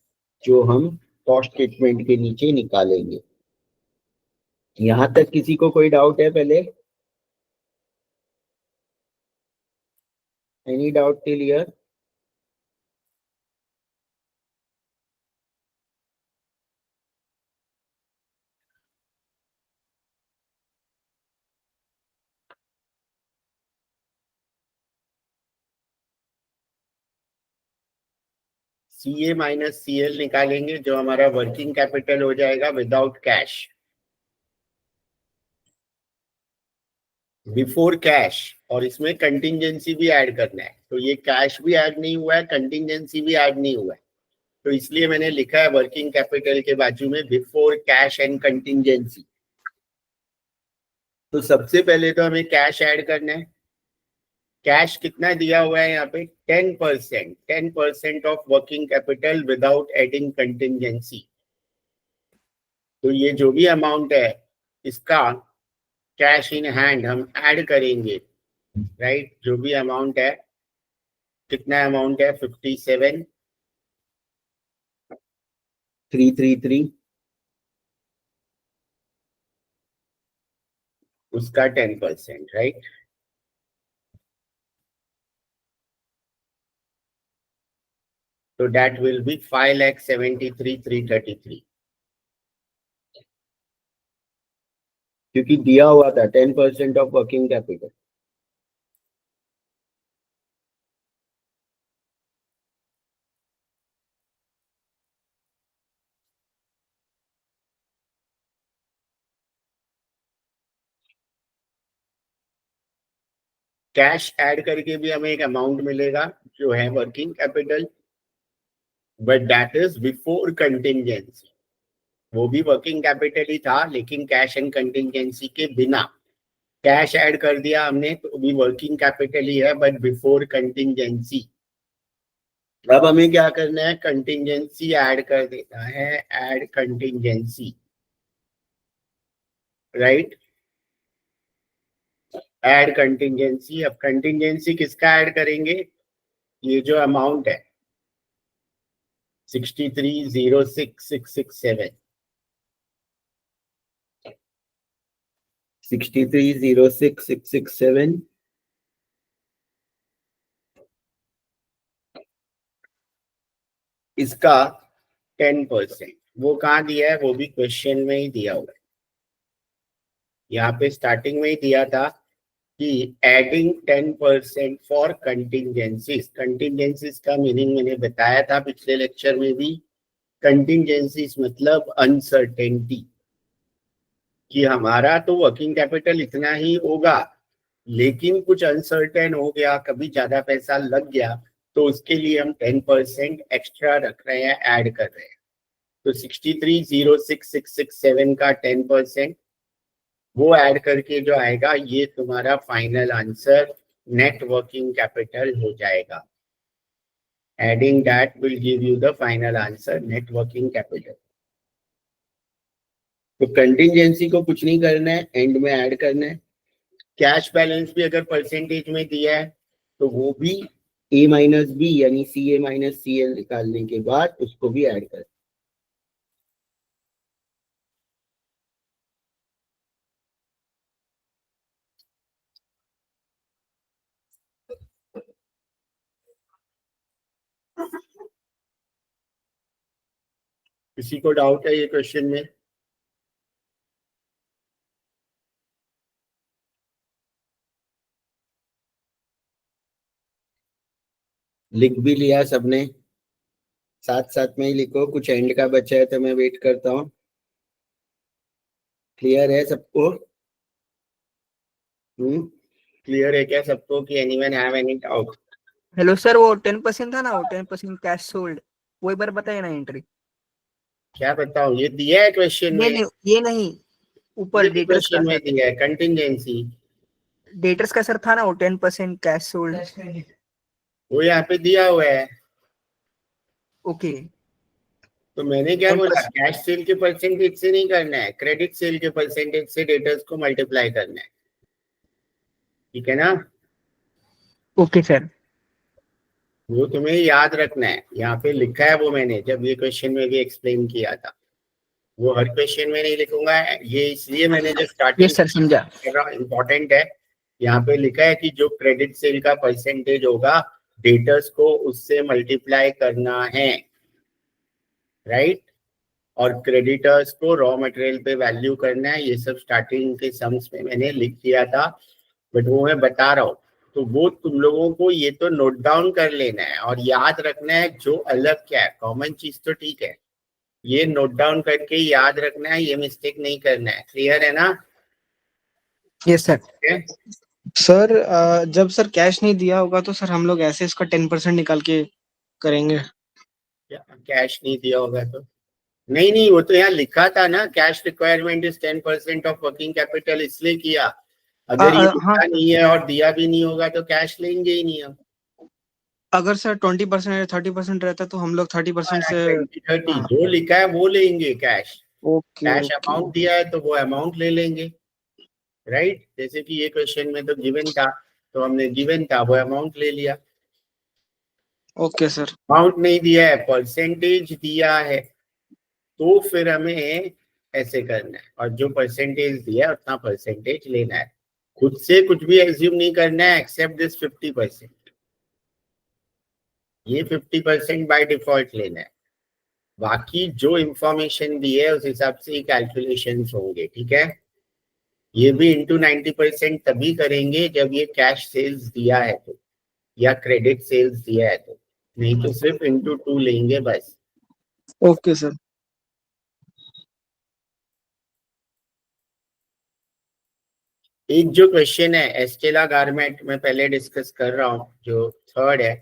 जो हम कॉस्ट स्टेटमेंट के नीचे निकालेंगे। यहां तक किसी को कोई डाउट है पहले? Any doubt till here? CA minus CL निकालेंगे जो हमारा वर्किंग कैपिटल हो जाएगा विदाउट कैश, बिफोर कैश, और इसमें कंटिंजेंसी भी ऐड करना है। तो ये कैश भी ऐड नहीं हुआ है, कंटिंजेंसी भी ऐड नहीं हुआ है, तो इसलिए मैंने लिखा है वर्किंग कैपिटल के बाजू में बिफोर कैश एंड कंटिंजेंसी। तो सबसे पहले तो हमें कैश ऐड करना है। कैश कितना दिया हुआ है यहाँ पे 10%, 10% of working capital without adding contingency. तो ये जो भी अमाउंट है इसका कैश इन हैंड हम ऐड करेंगे, राइट। जो भी अमाउंट है, कितना अमाउंट है 57,333, उसका 10%, राइट। तो that will be 5,73,333, क्योंकि दिया हुआ था 10% of working capital. Cash add करके भी हमें एक अमाउंट मिलेगा जो है working capital, but that is before contingency. वो भी वर्किंग कैपिटल ही था लेकिन कैश एंड कंटिंजेंसी के बिना। कैश ऐड कर दिया हमने तो भी वर्किंग कैपिटल ही है बट बिफोर कंटिंजेंसी। अब हमें क्या करना है, कंटिंजेंसी ऐड कर देना है, add contingency, right. Add contingency. अब कंटिंजेंसी किसका ऐड करेंगे, ये जो अमाउंट है 63,06,667, 63,06,667, इसका 10%। वो कहाँ दिया है, वो भी क्वेश्चन में ही दिया हुआ है। यहाँ पे स्टार्टिंग में ही दिया था कि एडिंग 10% फॉर कंटिंजेंसीज। कंटिंजेंसीज का मीनिंग मैंने बताया था पिछले लेक्चर में भी। कंटिंजेंसीज मतलब अनसर्टेनिटी, कि हमारा तो वर्किंग कैपिटल इतना ही होगा लेकिन कुछ अनसर्टेन हो गया, कभी ज्यादा पैसा लग गया, तो उसके लिए हम 10% एक्स्ट्रा रख रहे हैं, ऐड कर रहे हैं। तो 63,06,667 का 10% वो ऐड करके जो आएगा ये तुम्हारा final answer net working capital हो जाएगा। Adding that will give you the final answer net working capital. तो कंटिंजेंसी को कुछ नहीं करना है, एंड में ऐड करना है। कैश बैलेंस भी अगर परसेंटेज में दिया है तो वो भी A माइनस बी यानी CA माइनस CL निकालने के बाद उसको भी ऐड कर। किसी को डाउट है ये क्वेश्चन में? लिख भी लिया सबने? साथ साथ में ही लिखो, कुछ एंड का बचा है तो मैं वेट करता हूँ। क्लियर है सबको? क्लियर है क्या सबको कि anyone have any doubt? Hello sir, वो 10% था ना, वो 10% कैश सोल्ड, वो एक बार बताइए ना एंट्री। क्या बताऊं, ये दिया है क्वेश्चन में। ये नहीं, ऊपर डेटर्स का क्वेश्चन में सर, दिया है कंटिंजेंसी। डेटर्स का सर था ना वो 10% कैश सोल्ड। वो यहाँ पे दिया हुआ है। ओके, तो मैंने क्या बोला, 10%। कैश सेल के परसेंटेज से नहीं करना है, क्रेडिट सेल के परसेंटेज से डेटर्स को मल्टीप्लाई करना है, ठीक है ना। Okay sir. वो तुम्हें याद रखना है, यहाँ पे लिखा है वो मैंने जब ये क्वेश्चन में भी एक्सप्लेन किया था। वो हर क्वेश्चन में नहीं लिखूंगा, ये इसलिए मैंने जो स्टार्टिंग यस सर, समझा। इम्पोर्टेंट है। यहाँ पे लिखा है कि जो क्रेडिट सेल का परसेंटेज होगा डेटर्स को उससे मल्टीप्लाई करना है, राइट। और क्रेडिटर्स को रॉ मटेरियल पे वैल्यू करना है। ये सब स्टार्टिंग के सम्स में मैंने लिख दिया था, बट वो मैं बता रहा हूँ तो वो तुम लोगों को ये तो नोट डाउन कर लेना है और याद रखना है जो अलग क्या है, कॉमन चीज तो ठीक है, ये नोट डाउन करके याद रखना है, ये मिस्टेक नहीं करना है। क्लियर है ना? Yes sir. सर जब सर कैश नहीं दिया होगा तो सर हम लोग ऐसे इसका 10% निकाल के करेंगे। कैश नहीं दिया होगा तो नहीं, वो तो यहाँ लिखा था ना, cash requirement is 10% of working capital, इसलिए किया। अगर ये हाँ लिखा नहीं है और दिया भी नहीं होगा तो कैश लेंगे ही नहीं हम। अगर सर 20% या 30% रहता तो हम लोग 30% से 20-30 हाँ। जो लिखा है वो लेंगे cash. Okay cash okay amount दिया है तो वो अमाउंट ले लेंगे, राइट? जैसे कि ये क्वेश्चन में तो गिवन था, तो हमने गिवन था वो अमाउंट ले लिया। Okay sir. अमाउंट नहीं दिया है, परसेंटेज दिया है, तो फिर हमें ऐसे करना है और जो परसेंटेज दिया है उतना परसेंटेज लेना है। खुद से कुछ भी एज्यूम नहीं करना है एक्सेप्ट दिस 50%। ये 50% बाय डिफॉल्ट लेना है, बाकी जो इंफॉर्मेशन दी है उस हिसाब से ही कैलकुलेशंस होंगे, ठीक है? ये भी इंटू 90% तभी करेंगे जब ये कैश सेल्स दिया है तो, या क्रेडिट सेल्स दिया है तो, नहीं तो सिर्फ इंटू 2 लेंगे बस। Okay sir. एक जो क्वेश्चन है एस्टेला गारमेंट में पहले डिस्कस कर रहा हूँ, जो थर्ड है,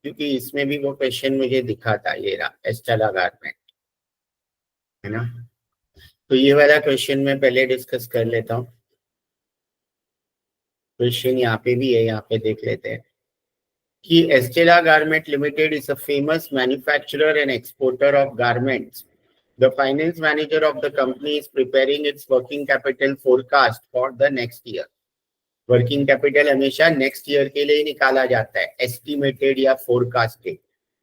क्योंकि इसमें भी वो क्वेश्चन मुझे दिखा था, ये रहा एस्टेला गारमेंट, है ना? तो ये वाला क्वेश्चन मैं पहले डिस्कस कर लेता हूँ। क्वेश्चन यहाँ पे भी है, यहाँ पे देख लेते हैं कि Estella garment limited is a famous manufacturer and exporter of garments. The finance manager of the company is preparing its working capital forecast for the next year. Working capital हमेशा next year के लिए निकाला जाता है, estimated या forecasted.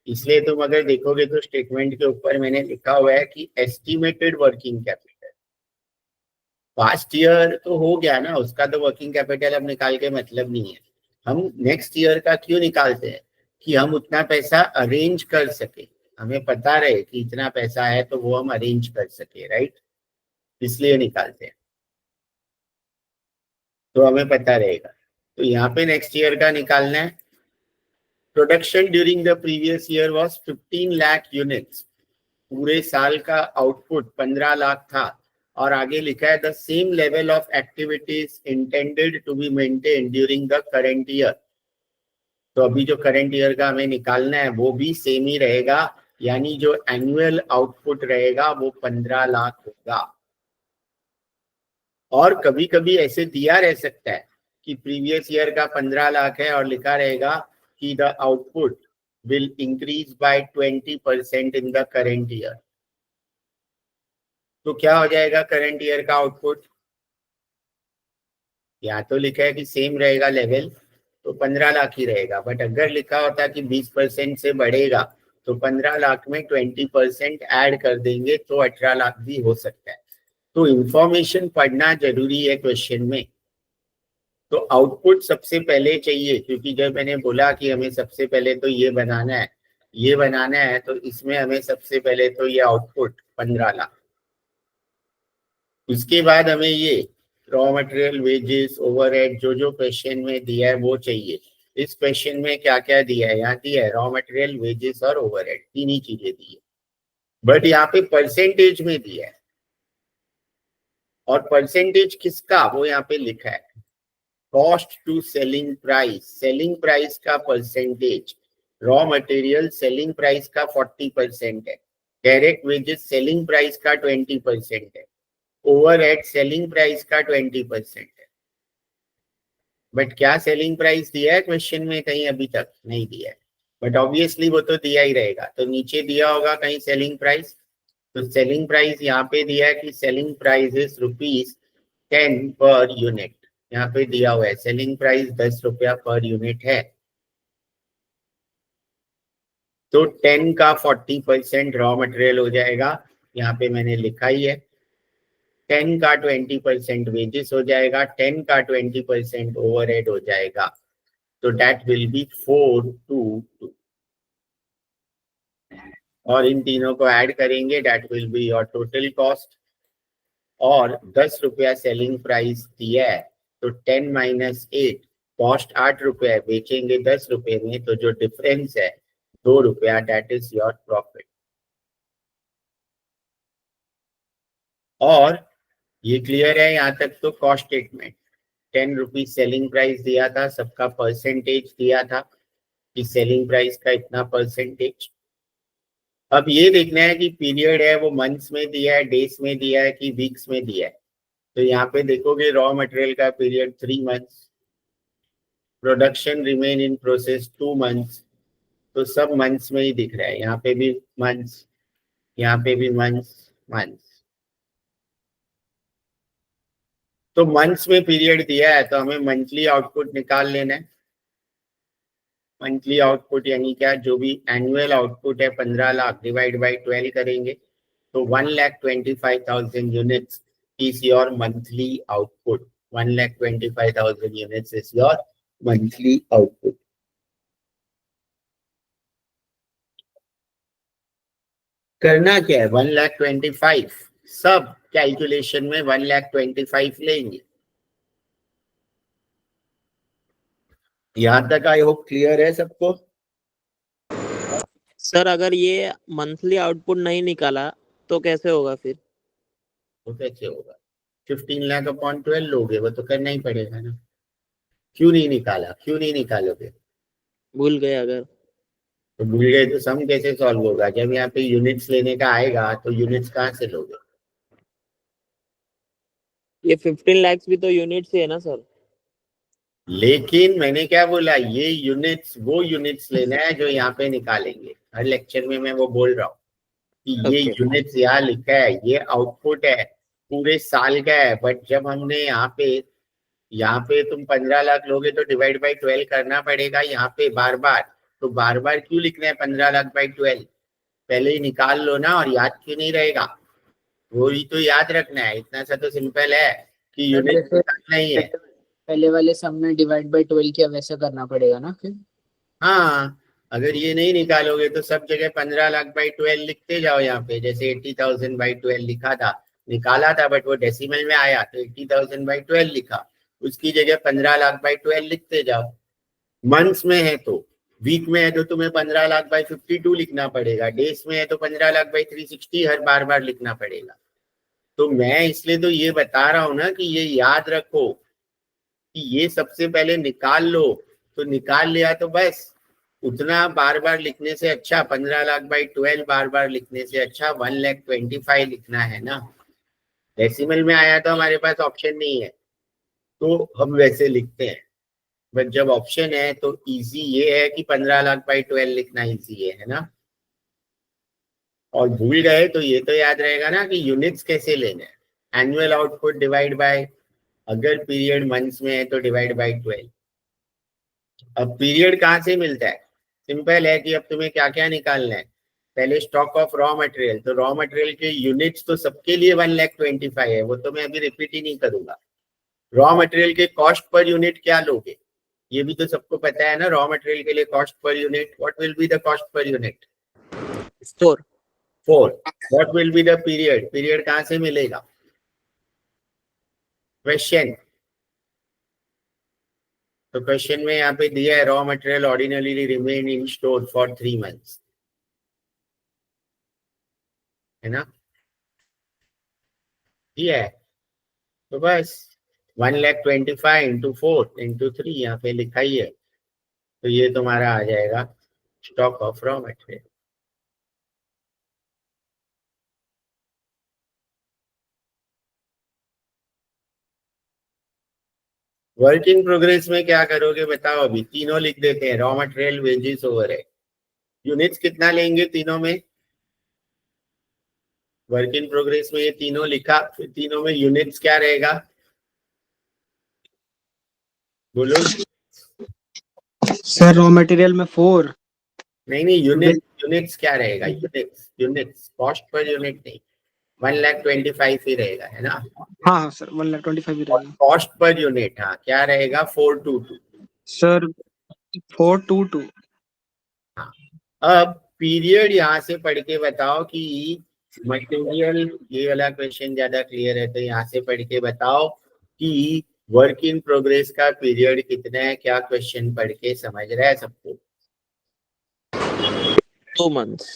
इसलिए तुम अगर देखोगे तो स्टेटमेंट के ऊपर मैंने लिखा हुआ है कि estimated working capital. Past year तो हो गया ना, उसका तो वर्किंग कैपिटल अब निकाल के मतलब नहीं है। हम नेक्स्ट ईयर का क्यों निकालते हैं? कि हम उतना पैसा अरेंज कर सके, हमें पता रहे कि इतना पैसा है तो वो हम अरेंज कर सके, राइट? इसलिए निकालते हैं, तो हमें पता रहेगा। तो यहाँ पे नेक्स्ट ईयर का निकालना है। Production during the previous year was 15 lakh units. पूरे साल का आउटपुट 15 लाख था, और आगे लिखा है the same level of activities intended to be maintain during the current year. तो अभी जो करंट ईयर का हमें निकालना है वो भी सेम ही रहेगा, यानी जो एनुअल आउटपुट रहेगा वो 15 लाख होगा। और कभी कभी ऐसे दिया रह सकता है कि प्रीवियस ईयर का 15 लाख है और लिखा रहेगा कि the output will increase by 20% in the current year. तो क्या हो जाएगा करंट ईयर का आउटपुट? या तो लिखा है कि सेम रहेगा लेवल, तो 15 लाख ही रहेगा, बट अगर लिखा होता कि 20% से बढ़ेगा तो 15 लाख में 20% ऐड कर देंगे तो 18 लाख भी हो सकता है। तो इंफॉर्मेशन पढ़ना जरूरी है क्वेश्चन में। तो आउटपुट सबसे पहले चाहिए, क्योंकि जब मैंने बोला कि हमें सबसे पहले तो ये बनाना है, ये बनाना है, तो इसमें हमें सबसे पहले तो ये आउटपुट 15 लाख, उसके बाद हमें ये रॉ मटेरियल, वेजेस, ओवरहेड, जो जो क्वेश्चन में दिया है वो चाहिए। इस क्वेश्चन में क्या क्या दिया है? यहाँ दिया है रॉ मटेरियल, वेजेस और ओवरहेड, तीन ही चीजें दी है, बट यहाँ पे परसेंटेज में दिया है। और परसेंटेज किसका वो यहाँ पे लिखा है, cost to selling price, selling price का percentage. Raw material selling price का 40% है, डायरेक्ट वेजेस सेलिंग प्राइस का 20% है, ओवरहेड सेलिंग प्राइस का 20% है। बट क्या सेलिंग प्राइस दिया है क्वेश्चन में? कहीं अभी तक नहीं दिया है, बट ऑब्वियसली वो तो दिया ही रहेगा। तो नीचे दिया होगा कहीं सेलिंग प्राइस, तो सेलिंग प्राइस यहाँ पे दिया है कि selling price is ₹10 per unit. यहाँ पे दिया हुआ है सेलिंग प्राइस 10 रुपया पर यूनिट है, तो 10 का 40% रॉ मटेरियल हो जाएगा, यहाँ पे मैंने लिखा ही है। 10 का 20% वेजेस हो जाएगा, 10 का 20% ओवरहेड हो जाएगा, तो दैट विल बी 422। और इन तीनों को ऐड करेंगे, that will be your total cost. और 10 रुपया सेलिंग प्राइस दिया है, तो 10 - 8 कॉस्ट 8 रुपए है, बेचेंगे 10 रुपए में, तो जो डिफरेंस है 2 रुपया, दैट इज योर प्रॉफिट। और ये क्लियर है यहाँ तक? तो cost statement 10 rupees selling price दिया था, सबका परसेंटेज दिया था कि सेलिंग प्राइस का इतना परसेंटेज। अब ये देखना है कि पीरियड है वो मंथ्स में दिया है, डेज में दिया है कि वीक्स में दिया है। तो यहाँ पे देखोगे रॉ मटेरियल का period 3 months, production remain in process 2 months, तो सब मंथ्स में ही दिख रहा है। यहाँ पे भी मंथ्स, यहाँ पे भी मंथ्स मंथ्स। तो मंथ्स में पीरियड दिया है तो हमें मंथली आउटपुट निकाल लेना है। मंथली आउटपुट यानी क्या, जो भी एनुअल आउटपुट है 15 लाख डिवाइड बाई 12 करेंगे तो 1,25,000 units is your monthly output. 1,25,000 units is your monthly output. करना क्या है? 1,25,000 सब कैलकुलेशन में 1,25,000 लेंगे। यहां तक आई होप क्लियर है सबको? सर अगर ये मंथली आउटपुट नहीं निकाला तो कैसे होगा फिर? वो कैसे होगा? 15 लाख अपॉन 12 लोगे, वो तो करना ही पड़ेगा ना। क्यों नहीं निकाला? क्यों नहीं निकालोगे? भूल गए अगर? तो भूल गए तो सम कैसे सॉल्व होगा? जब यहाँ पे यूनिट्स लेने का आएगा तो यूनिट्स कहाँ से लोगे? ये 15 lakhs भी तो यूनिट से है ना सर? लेकिन मैंने क्या बोला, ये यूनिट्स वो यूनिट्स लेना है जो यहाँ पे निकालेंगे। हर लेक्चर में मैं वो बोल रहा हूँ कि ये Okay. यूनिट्स यहाँ लिखा है, ये आउटपुट है पूरे साल का है। बट जब हमने यहाँ पे तुम 15 लाख लोगे तो डिवाइड बाई 12 करना पड़ेगा यहाँ पे बार बार। तो बार बार क्यों लिखना है 15 लाख बाई 12? पहले ही निकाल लो ना, और याद क्यों नहीं रहेगा? वो ही तो याद रखना है। इतना सा तो सिंपल है कि यूनिट नहीं है। पहले वाले सम में डिवाइड बाय 12 किया वैसे करना पड़ेगा ना फिर? हाँ, अगर ये नहीं निकालोगे तो सब जगह 15 लाख बाई 12 लिखते जाओ। यहाँ पे जैसे 80,000 बाई 12 लिखा था, निकाला था, बट वो डेसिमल में आया तो 80,000 बाई 12 लिखा, उसकी जगह 15 लाख बाई 12 लिखते जाओ। मंथ्स में है तो, वीक में है तो तुम्हें 15 लाख बाई 52 लिखना पड़ेगा, डेज में है तो 15 लाख बाई 360 हर बार बार लिखना पड़ेगा। तो मैं इसलिए तो ये बता रहा हूं ना कि ये याद रखो कि ये सबसे पहले निकाल लो। तो निकाल लिया तो बस, उतना बार बार लिखने से अच्छा 15 लाख बाई 12 बार बार लिखने से अच्छा 1,25,000 लिखना है ना। डेसिमल में आया तो हमारे पास ऑप्शन नहीं है तो हम वैसे लिखते हैं। बट जब ऑप्शन है तो इजी ये है कि 15 लाख बाई 12 लिखना इजी है ना। और भूल गए तो ये तो याद रहेगा ना कि यूनिट्स कैसे लेने हैं। एनुअल आउटपुट डिवाइड बाय, अगर पीरियड मंथ्स में है तो डिवाइड बाय 12। अब पीरियड कहाँ से मिलता है? सिंपल है कि अब तुम्हें क्या क्या निकालना है। पहले स्टॉक ऑफ रॉ मटेरियल, तो रॉ मटेरियल के यूनिट्स तो सबके लिए 1,25,000 है, वो तो मैं अभी रिपीट ही नहीं करूंगा। रॉ मटेरियल के कॉस्ट पर यूनिट क्या लोगे, ये भी तो सबको पता है ना। रॉ मटेरियल के लिए cost per unit, what will be the cost per unit? 4. 4। What will be the period? Period कहाँ से मिलेगा? क्वेश्चन, तो क्वेश्चन में यहाँ पे दिया है raw material ordinarily remain in store for 3 months, है ना, दिया है। तो बस 1,25,000 इंटू 4 इंटू 3 यहाँ पे लिखा ही है, तो ये तुम्हारा आ जाएगा stock of raw material. Work in progress में क्या करोगे बताओ? अभी तीनों लिख देते हैं, रॉ मटेरियल, वेजेस, ओवर है। यूनिट्स कितना लेंगे तीनों में? वर्क इन प्रोग्रेस में ये तीनों लिखा, फिर तीनों में यूनिट्स क्या रहेगा बोलो? सर रॉ मटेरियल में 4। नहीं, यूनिट्स क्या रहेगा? यूनिट्स कॉस्ट पर यूनिट नहीं, 1,25,000 ही रहेगा, है ना। हाँ सर 1,25,000 भी रहेगा। कॉस्ट पर यूनिट, हाँ, क्या रहेगा? 422। सर 422। हाँ, अब पीरियड यहाँ से पढ़ के बताओ कि मटेरियल, ये वाला क्वेश्चन ज्यादा क्लियर है, तो यहाँ से पढ़ के बताओ कि वर्क इन प्रोग्रेस का पीरियड कितना है, क्या क्वेश्चन पढ़ के समझ रहा है सबको? 2 months.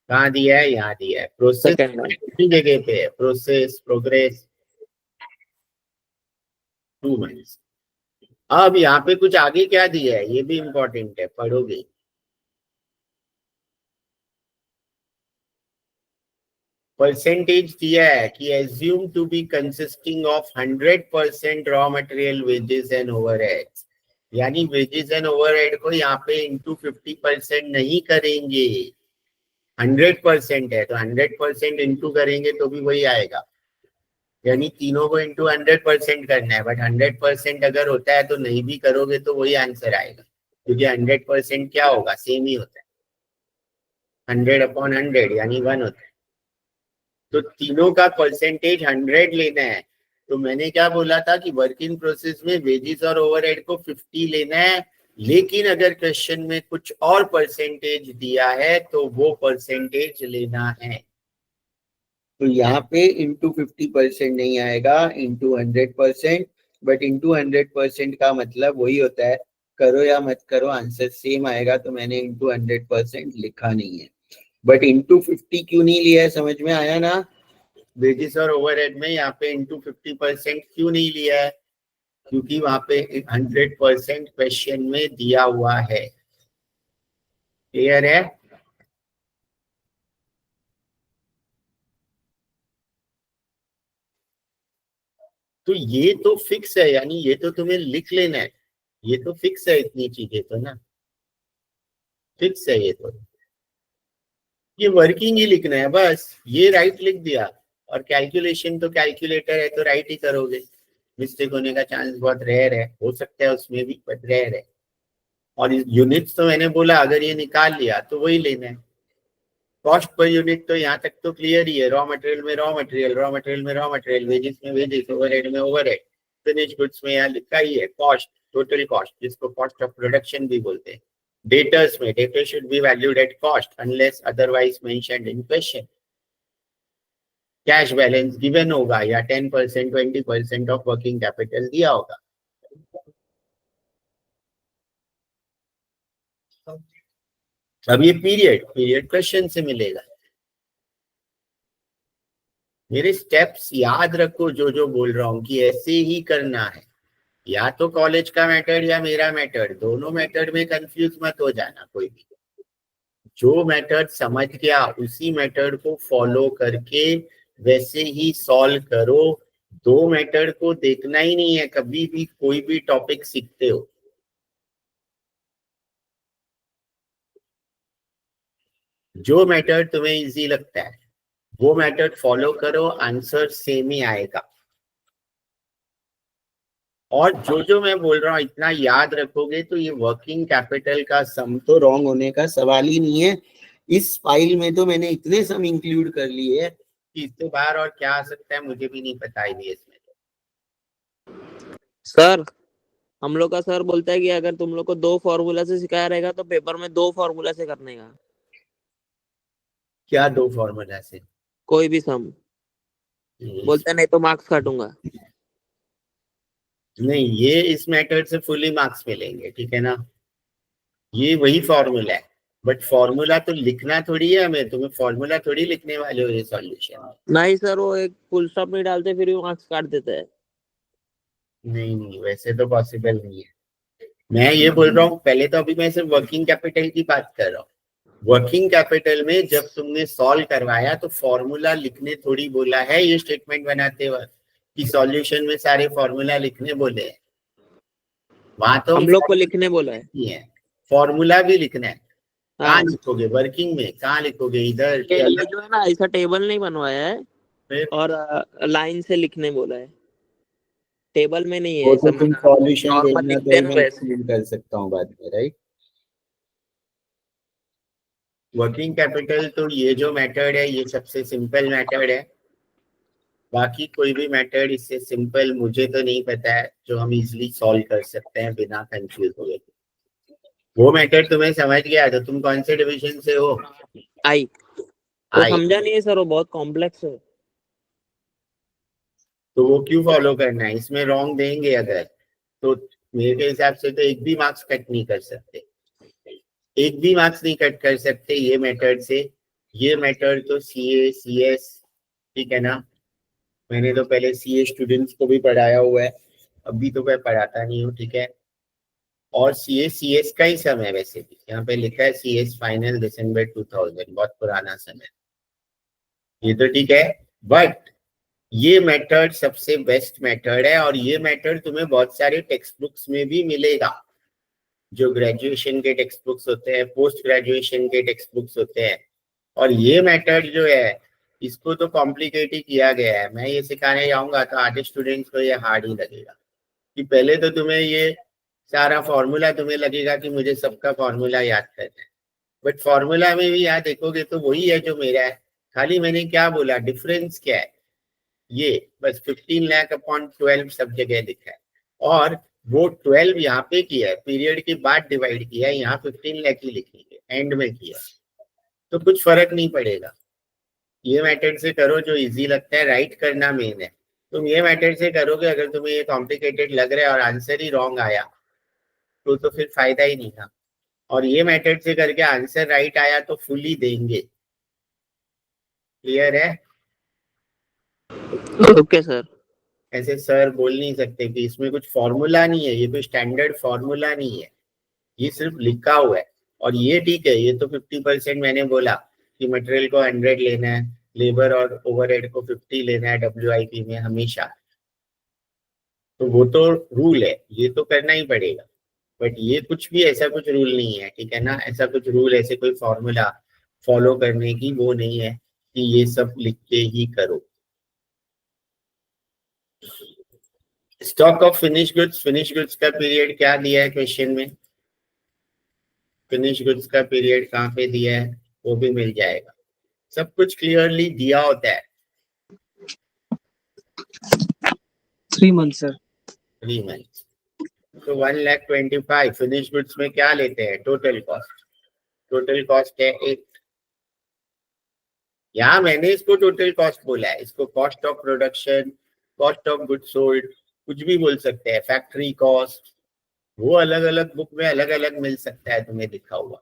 कहाँ दिया है? यहाँ दिया है। Process Second one. कितनी जगह पे है? Process, progress, 2 months। अब यहाँ पे कुछ आगे क्या दिया है ये भी इंपॉर्टेंट है, पढ़ोगे। परसेंटेज दिया है कि assume to be consisting of 100% raw material, wages and overheads. यानी वेजेस एंड ओवरहेड को यहाँ पे इंटू 50% नहीं करेंगे, 100% है तो 100% इंटू करेंगे तो भी वही आएगा। यानी तीनों को इंटू 100% करना है, बट 100% अगर होता है तो नहीं भी करोगे तो वही आंसर आएगा, क्योंकि 100% क्या होगा, सेम ही होता है, 100/100 यानी 1 होता है। तो तीनों का परसेंटेज 100 लेना है। तो मैंने क्या बोला था कि वर्क इन प्रोसेस में वेजेस और ओवरहेड को 50 लेना है, लेकिन अगर क्वेश्चन में कुछ और परसेंटेज दिया है तो वो परसेंटेज लेना है। तो यहाँ पे इंटू 50% नहीं आएगा, इंटू 100%। बट इंटू 100% का मतलब वही होता है, करो या मत करो आंसर सेम आएगा। तो मैंने इंटू 100% लिखा नहीं है। बट इंटू 50 क्यों नहीं लिया है, समझ में आया ना? वेजेस और ओवरहेड में यहाँ पे इंटू 50% क्यों नहीं लिया है? क्योंकि वहां पे 100% क्वेश्चन में दिया हुआ है। क्लियर है? तो ये तो फिक्स है, यानी ये तो तुम्हें लिख लेना है, ये तो फिक्स है, इतनी चीजें तो ना फिक्स है। ये तो ये वर्किंग ही लिखना है बस, ये राइट लिख दिया। और कैलकुलेशन तो कैलकुलेटर है तो राइट ही करोगे, मिस्टेक होने का चांस बहुत रेयर है, हो सकता है उसमें भी, बट रेयर है। और यूनिट्स तो मैंने बोला अगर ये निकाल लिया तो वही लेना है। कॉस्ट पर यूनिट तो यहाँ तक तो क्लियर ही है, रॉ मटेरियल में रॉ मटेरियल, रॉ मटेरियल में रॉ मटेरियल, वेजेस में वेजेस, ओवरहेड में ओवरहेड, फिनिश गुड्स में यहाँ लिखा ही है कॉस्ट, टोटल कॉस्ट, जिसको कॉस्ट ऑफ प्रोडक्शन भी बोलते हैं। डेटर्स में debtor should be valued at cost unless otherwise mentioned in question. Cash balance given होगा या 10% 20% ऑफ वर्किंग कैपिटल दिया होगा। अब ये पीरियड क्वेश्चन से मिलेगा। मेरे स्टेप्स याद रखो, जो बोल रहा हूँ कि ऐसे ही करना है। या तो कॉलेज का मेथड या मेरा मेथड, दोनों मेथड में कंफ्यूज मत हो जाना कोई भी। जो मेथड समझ गया उसी मेथड को फॉलो करके वैसे ही सॉल्व करो। दो मेथड को देखना ही नहीं है कभी भी, कोई भी टॉपिक सीखते हो। जो मेथड तुम्हें इजी लगता है वो मेथड फॉलो करो, आंसर सेम ही आएगा। और जो मैं बोल रहा हूँ इतना याद रखोगे तो ये वर्किंग कैपिटल का सम तो रॉन्ग होने का सवाल ही नहीं है। इस फाइल में तो मैंने इतने सम इंक्लूड कर लिए कि इससे बाहर और क्या आ सकता है मुझे भी नहीं पता है इसमें। सर हम लोग का सर बोलता है कि अगर तुम लोग को 2 फॉर्मूला से सिखाया रहेगा तो पेपर में 2 फॉर्मूला से करने का। क्या 2 फॉर्मूला से? कोई भी सम बोलता है, नहीं तो मार्क्स काटूंगा। नहीं, ये इस मेथड से फुली मार्क्स मिलेंगे, ठीक है ना? ये वही फॉर्मूला है, बट फॉर्मूला तो लिखना थोड़ी है हमें, तुम्हें फॉर्मूला थोड़ी लिखने वाले हो ये सॉल्यूशन। नहीं सर, वो एक फुल स्टॉप नहीं डालते फिर भी मार्क्स काट देता है। नहीं, वैसे तो पॉसिबल नहीं है। मैं ये बोल रहा हूँ, पहले तो अभी मैं सिर्फ वर्किंग कैपिटल की बात कर रहा हूँ। वर्किंग कैपिटल में जब तुमने सॉल्व करवाया तो फॉर्मूला लिखने थोड़ी बोला है, ये स्टेटमेंट बनाते वक्त कि सॉल्यूशन में सारे फॉर्मूला लिखने बोले हैं। वहां तो हम लोग को लिखने बोला है, फॉर्मूला भी लिखना है। कहाँ हाँ। लिखोगे वर्किंग में? कहाँ लिखोगे? इधर ये जो है ना, ऐसा टेबल नहीं बनवाया है फिर? और लाइन से लिखने बोला है, टेबल में नहीं वो है। तो तुम सॉल्यूशन नॉर्मल भेजना लिखते तो हैं मैं वैसे। एक्सप्लेन कर सकता हूँ बाद में, राइट? वर्किंग कैपिटल तो ये जो मेथड है ये सबसे सिंपल मेथड है। बाकी कोई भी मेथड इससे सिंपल मुझे तो नहीं पता है जो हम इजीली सॉल्व कर सकते हैं बिना कंफ्यूज हुए। वो मेथड तुम्हें समझ गया तो तुम कौन से डिवीजन से हो? आई वो आई। समझा नहीं है सर, वो बहुत कॉम्प्लेक्स है। तो वो क्यों फॉलो करना है? इसमें रॉन्ग देंगे अगर, तो मेरे हिसाब से तो एक भी मार्क्स कट नहीं कर सकते, एक भी मार्क्स नहीं कट कर सकते ये मेथड से। ये मेथड तो सीए सीएस, ठीक है ना, मैंने तो पहले सीए स्टूडेंट्स को भी पढ़ाया हुआ है, अभी तो मैं पढ़ाता नहीं हूँ, ठीक है। और सीए सीएस का ही समय, वैसे भी यहाँ पे लिखा है सीएस फाइनल दिसंबर 2000, बहुत पुराना समय, ये तो ठीक है। बट ये मेथड सबसे बेस्ट मेथड है, और ये मेथड तुम्हें बहुत सारे टेक्स्ट बुक्स में भी मिलेगा, जो ग्रेजुएशन के टेक्स्ट बुक्स होते हैं, पोस्ट ग्रेजुएशन के टेक्स्ट बुक्स होते हैं। और ये मेथड जो है इसको तो कॉम्प्लिकेट ही किया गया है। मैं ये सिखाने जाऊंगा तो आधे स्टूडेंट्स को ये हार्ड ही लगेगा, कि पहले तो तुम्हें ये सारा फॉर्मूला तुम्हें लगेगा कि मुझे सबका फॉर्मूला याद करना है, बट फॉर्मूला में भी याद देखोगे तो वही है जो मेरा है, खाली मैंने क्या बोला, डिफरेंस क्या है, ये बस 15 लाख अपॉन 12 सब जगह लिखा है, और वो 12 यहाँ पे किया है, पीरियड के बाद डिवाइड किया है, यहाँ 15 लाख ही लिखेंगे, एंड में किया, तो कुछ फर्क नहीं पड़ेगा। ये मेथड से करो जो इजी लगता है, राइट करना मेन है। तुम ये मेथड से करोगे, अगर तुम्हें ये कॉम्प्लिकेटेड लग रहा है और आंसर ही रॉन्ग आया तो फिर फायदा ही नहीं था। और ये मेथड से करके आंसर राइट आया तो फुल ही देंगे, क्लियर है? Okay sir. ऐसे सर बोल नहीं सकते कि इसमें कुछ फॉर्मूला नहीं है, ये कोई स्टैंडर्ड फॉर्मूला नहीं है, ये सिर्फ लिखा हुआ है। और ये ठीक है, ये तो 50% मैंने बोला कि मटेरियल को 100 लेना है, लेबर और ओवरहेड को 50 लेना है WIP में हमेशा, तो वो तो रूल है, ये तो करना ही पड़ेगा। बट ये कुछ भी ऐसा कुछ रूल नहीं है, ठीक है ना, ऐसा कुछ रूल, ऐसे कोई फॉर्मूला फॉलो करने की वो नहीं है कि ये सब लिख के ही करो। स्टॉक ऑफ फिनिश गुड्स का पीरियड क्या दिया है क्वेश्चन में? फिनिश गुड्स का पीरियड कहाँ पे दिया है वो भी मिल जाएगा, सब कुछ क्लियरली दिया होता है। 3 months सर। 3 मंथ्स, तो 1,25,000 फिनिश गुड्स में क्या लेते हैं? टोटल कॉस्ट, टोटल कॉस्ट है 8, यहाँ मैंने इसको टोटल कॉस्ट बोला है, इसको cost of production, cost of good sold, कुछ भी बोल सकते हैं, फैक्ट्री कॉस्ट, वो अलग अलग बुक में अलग अलग मिल सकता है तुम्हें लिखा हुआ,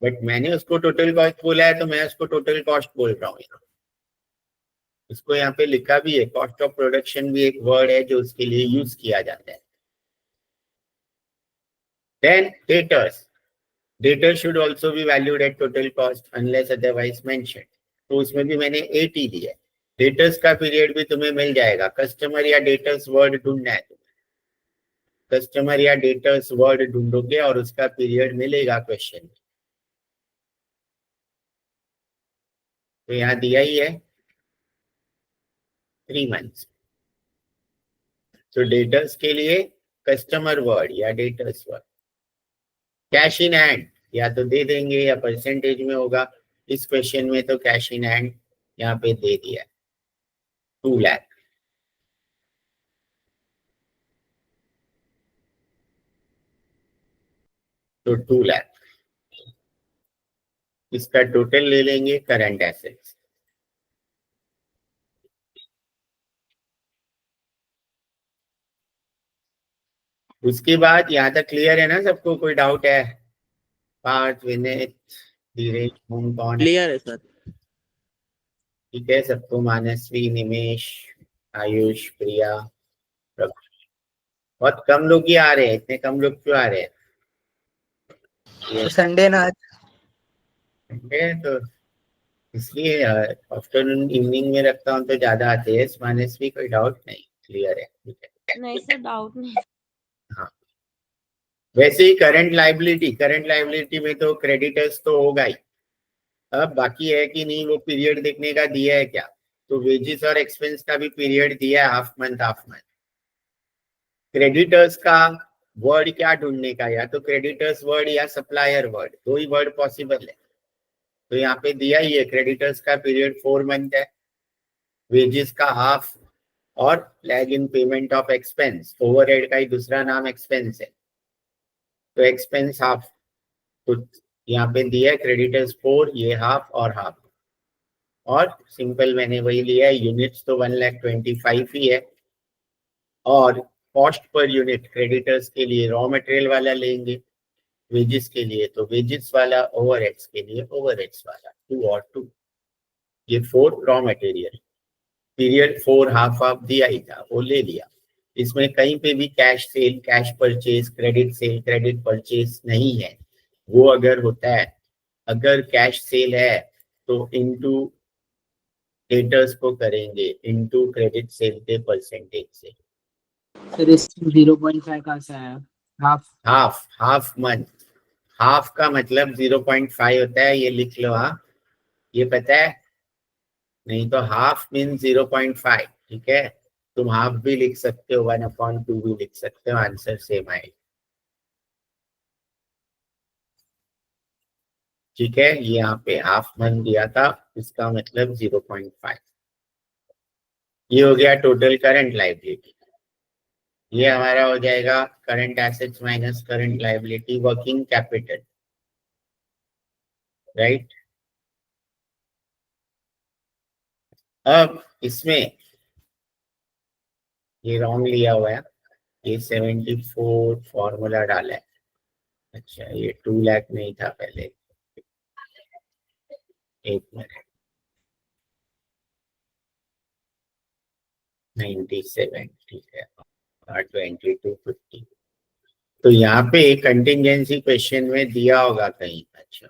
बट मैंने उसको टोटल कॉस्ट बोला है तो मैं उसको टोटल कॉस्ट बोल रहा हूँ। इसको यहाँ पे लिखा भी है, कॉस्ट ऑफ प्रोडक्शन भी एक वर्ड है जो उसके लिए यूज किया जाता है। Then debtors, debtor should also be valued at total cost unless otherwise mentioned, तो उसमें भी मैंने 80 दिया है। डेटर्स का पीरियड भी तुम्हें मिल जाएगा, कस्टमर या डेटर्स वर्ड ढूंढना है तुम्हें, कस्टमर या डेटर्स वर्ड ढूंढोगे और उसका पीरियड मिलेगा क्वेश्चन में, तो यहाँ दिया ही है 3 मंथ्स। तो डेटर्स के लिए कस्टमर वर्ड या debtors word, cash in hand या तो दे देंगे या परसेंटेज में होगा, इस क्वेश्चन में तो कैश इन हैंड यहाँ पे दे दिया 2 लाख, तो 2 लाख इसका टोटल ले लेंगे करंट एसेट्स। उसके बाद यहाँ तक क्लियर है ना सबको, कोई डाउट है? पार्थ, विनीत, धीरेज, कौन कौन है? क्लियर है सर। ठीक है सबको, मानसवी, निमेश, आयुष, प्रिया, प्रभु। बहुत कम लोग ही आ रहे हैं, इतने कम लोग क्यों आ रहे हैं? संडे ना आज। तो इसलिए आफ्टरनून इवनिंग में रखता हूँ तो ज्यादा आते हैं। मानसवी कोई डाउट नहीं, क्लियर है, ठीक है। नहीं सर, डाउट नहीं। हाँ, वैसे ही करंट लाइबिलिटी में तो क्रेडिटर्स तो होगा ही। अब बाकी है कि नहीं वो पीरियड देखने का दिया है क्या, तो वेजेस और एक्सपेंस का भी पीरियड दिया है, हाफ मंथ। क्रेडिटर्स का वर्ड क्या ढूंढने का, या तो क्रेडिटर्स वर्ड या सप्लायर वर्ड, दो ही वर्ड पॉसिबल है। तो यहाँ पे दिया ही है, क्रेडिटर्स का पीरियड 4 मंथ है, वेजेस का हाफ, और lag in payment of expense, overhead का ही दूसरा नाम एक्सपेंस है, तो एक्सपेंस हाफ। तो यहाँ पे दिया है क्रेडिटर्स 4, ये हाफ और हाफ। और सिंपल मैंने वही लिया है, यूनिट्स तो 1,25,000 ही है, और कॉस्ट पर यूनिट क्रेडिटर्स के लिए रॉ मटेरियल वाला लेंगे, वेजेस के लिए तो वेजेस वाला, ओवरहेड्स के लिए ओवरहेड्स वाला, 2 और 2। ये 4 raw material, period 4 half of दिया ही था, वो ले लिया। इसमें कहीं पे भी cash cell, cash purchase, credit sale, credit purchase नहीं है। वो अगर होता है, अगर कैश सेल है तो इनटू डेटर्स को करेंगे, इनटू क्रेडिट सेल के परसेंटेज से। सर इसमें 0.5 कहाँ से आया? हाफ हाफ मंथ, हाफ का मतलब 0.5 होता है, ये लिख लो। हाँ, ये पता है? नहीं तो हाफ मीन 0.5, ठीक है। तुम हाफ भी लिख सकते हो, 1/2 भी लिख सकते हो, आंसर सेम आएगा। ठीक है, ये यहाँ पे हाफ मंथ दिया था, इसका मतलब 0.5। ये हो गया टोटल करंट लायबिलिटी। ये हमारा हो जाएगा current assets minus current liability, working capital, right. अब इसमें ये रॉन्ग लिया हुआ है, ये 74 फॉर्मूला डाला है। अच्छा, ये 2 लाख नहीं था पहले, एक मिनट, 97, ठीक है, और 2250। तो यहाँ पे कंटिंजेंसी क्वेश्चन में दिया होगा कहीं। अच्छा,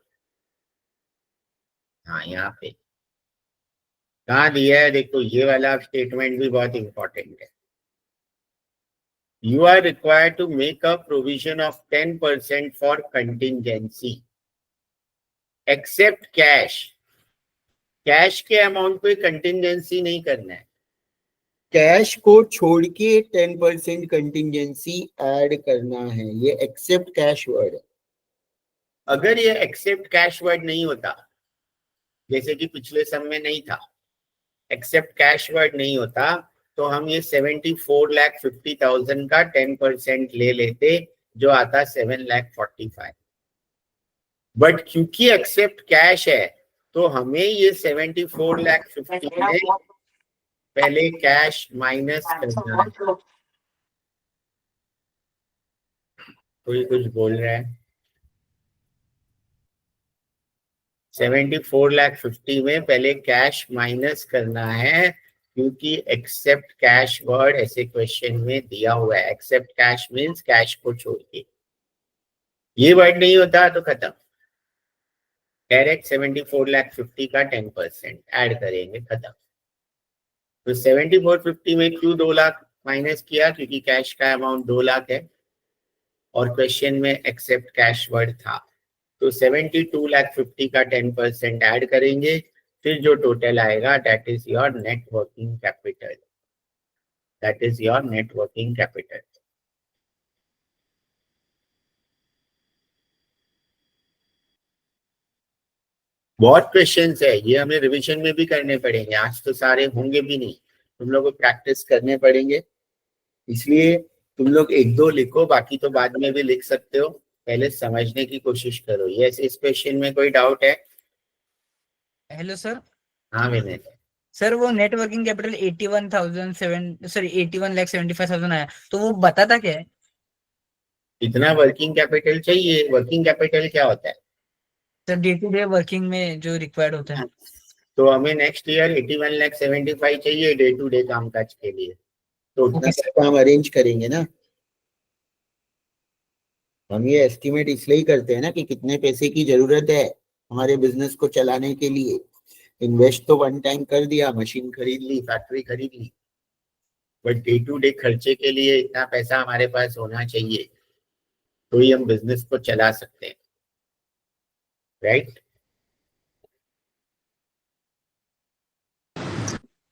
हाँ, यहाँ पे कहाँ दिया है, देखो ये वाला स्टेटमेंट भी बहुत इंपॉर्टेंट है। You are required to make a provision of 10% for contingency, except cash. Cash के अमाउंट पे कंटिंजेंसी नहीं करना है, कैश को छोड़ के 10% कंटिंजेंसी ऐड करना है। ये एक्सेप्ट कैश वर्ड है। अगर ये एक्सेप्ट कैश वर्ड नहीं होता, जैसे कि पिछले सम में नहीं था, एक्सेप्ट कैश वर्ड नहीं होता, तो हम ये 74,50,000 का 10% ले लेते, जो आता 7,45,000। बट क्योंकि एक्सेप्ट कैश है, तो हमें ये 74,50,000 में पहले कैश माइनस करना है। कोई कुछ बोल रहा है? 74,50,000 में पहले कैश माइनस करना है, क्योंकि एक्सेप्ट कैश वर्ड ऐसे क्वेश्चन में दिया हुआ है। एक्सेप्ट कैश मीन्स कैश को छोड़ के, ये वर्ड नहीं होता तो खत्म, डायरेक्ट 74,50,000 का 10% ऐड करेंगे, खत्म। तो 74,50,000 में क्यों 2 लाख माइनस किया? क्योंकि कैश का अमाउंट 2 लाख है और क्वेश्चन में एक्सेप्ट कैश वर्ड था। तो 72,50,000 का 10% ऐड करेंगे, फिर जो टोटल आएगा that is your net working capital, that is your net working capital. बहुत क्वेश्चंस है, ये हमें रिवीजन में भी करने पड़ेंगे, आज तो सारे होंगे भी नहीं, तुम लोग को प्रैक्टिस करने पड़ेंगे। इसलिए तुम लोग 1-2 लिखो, बाकी तो बाद में भी लिख सकते हो, पहले समझने की कोशिश करो। यस, इस क्वेश्चन में कोई डाउट है? Hello sir. हाँ विनय सर वो नेट वर्किंग कैपिटल 81,75,000 आया, तो वो बताता क्या है? इतना वर्किंग कैपिटल चाहिए? वर्किंग कैपिटल क्या होता है? Sir day to day working में जो रिक्वायर्ड होता है। तो हमें नेक्स्ट ईयर 81,75,000 चाहिए डे टू डे कामकाज के लिए, तो उतना Okay, सा काम अरेंज करेंगे ना। हम ये एस्टिमेट इसलिए ही करते हैं ना कि कितने पैसे की जरूरत है हमारे बिजनेस को चलाने के लिए। इन्वेस्ट तो वन टाइम कर दिया, मशीन खरीद ली, फैक्ट्री खरीद ली, बट डे टू डे खर्चे के लिए इतना पैसा हमारे पास होना चाहिए, तो ही हम बिजनेस को चला सकते हैं, राइट?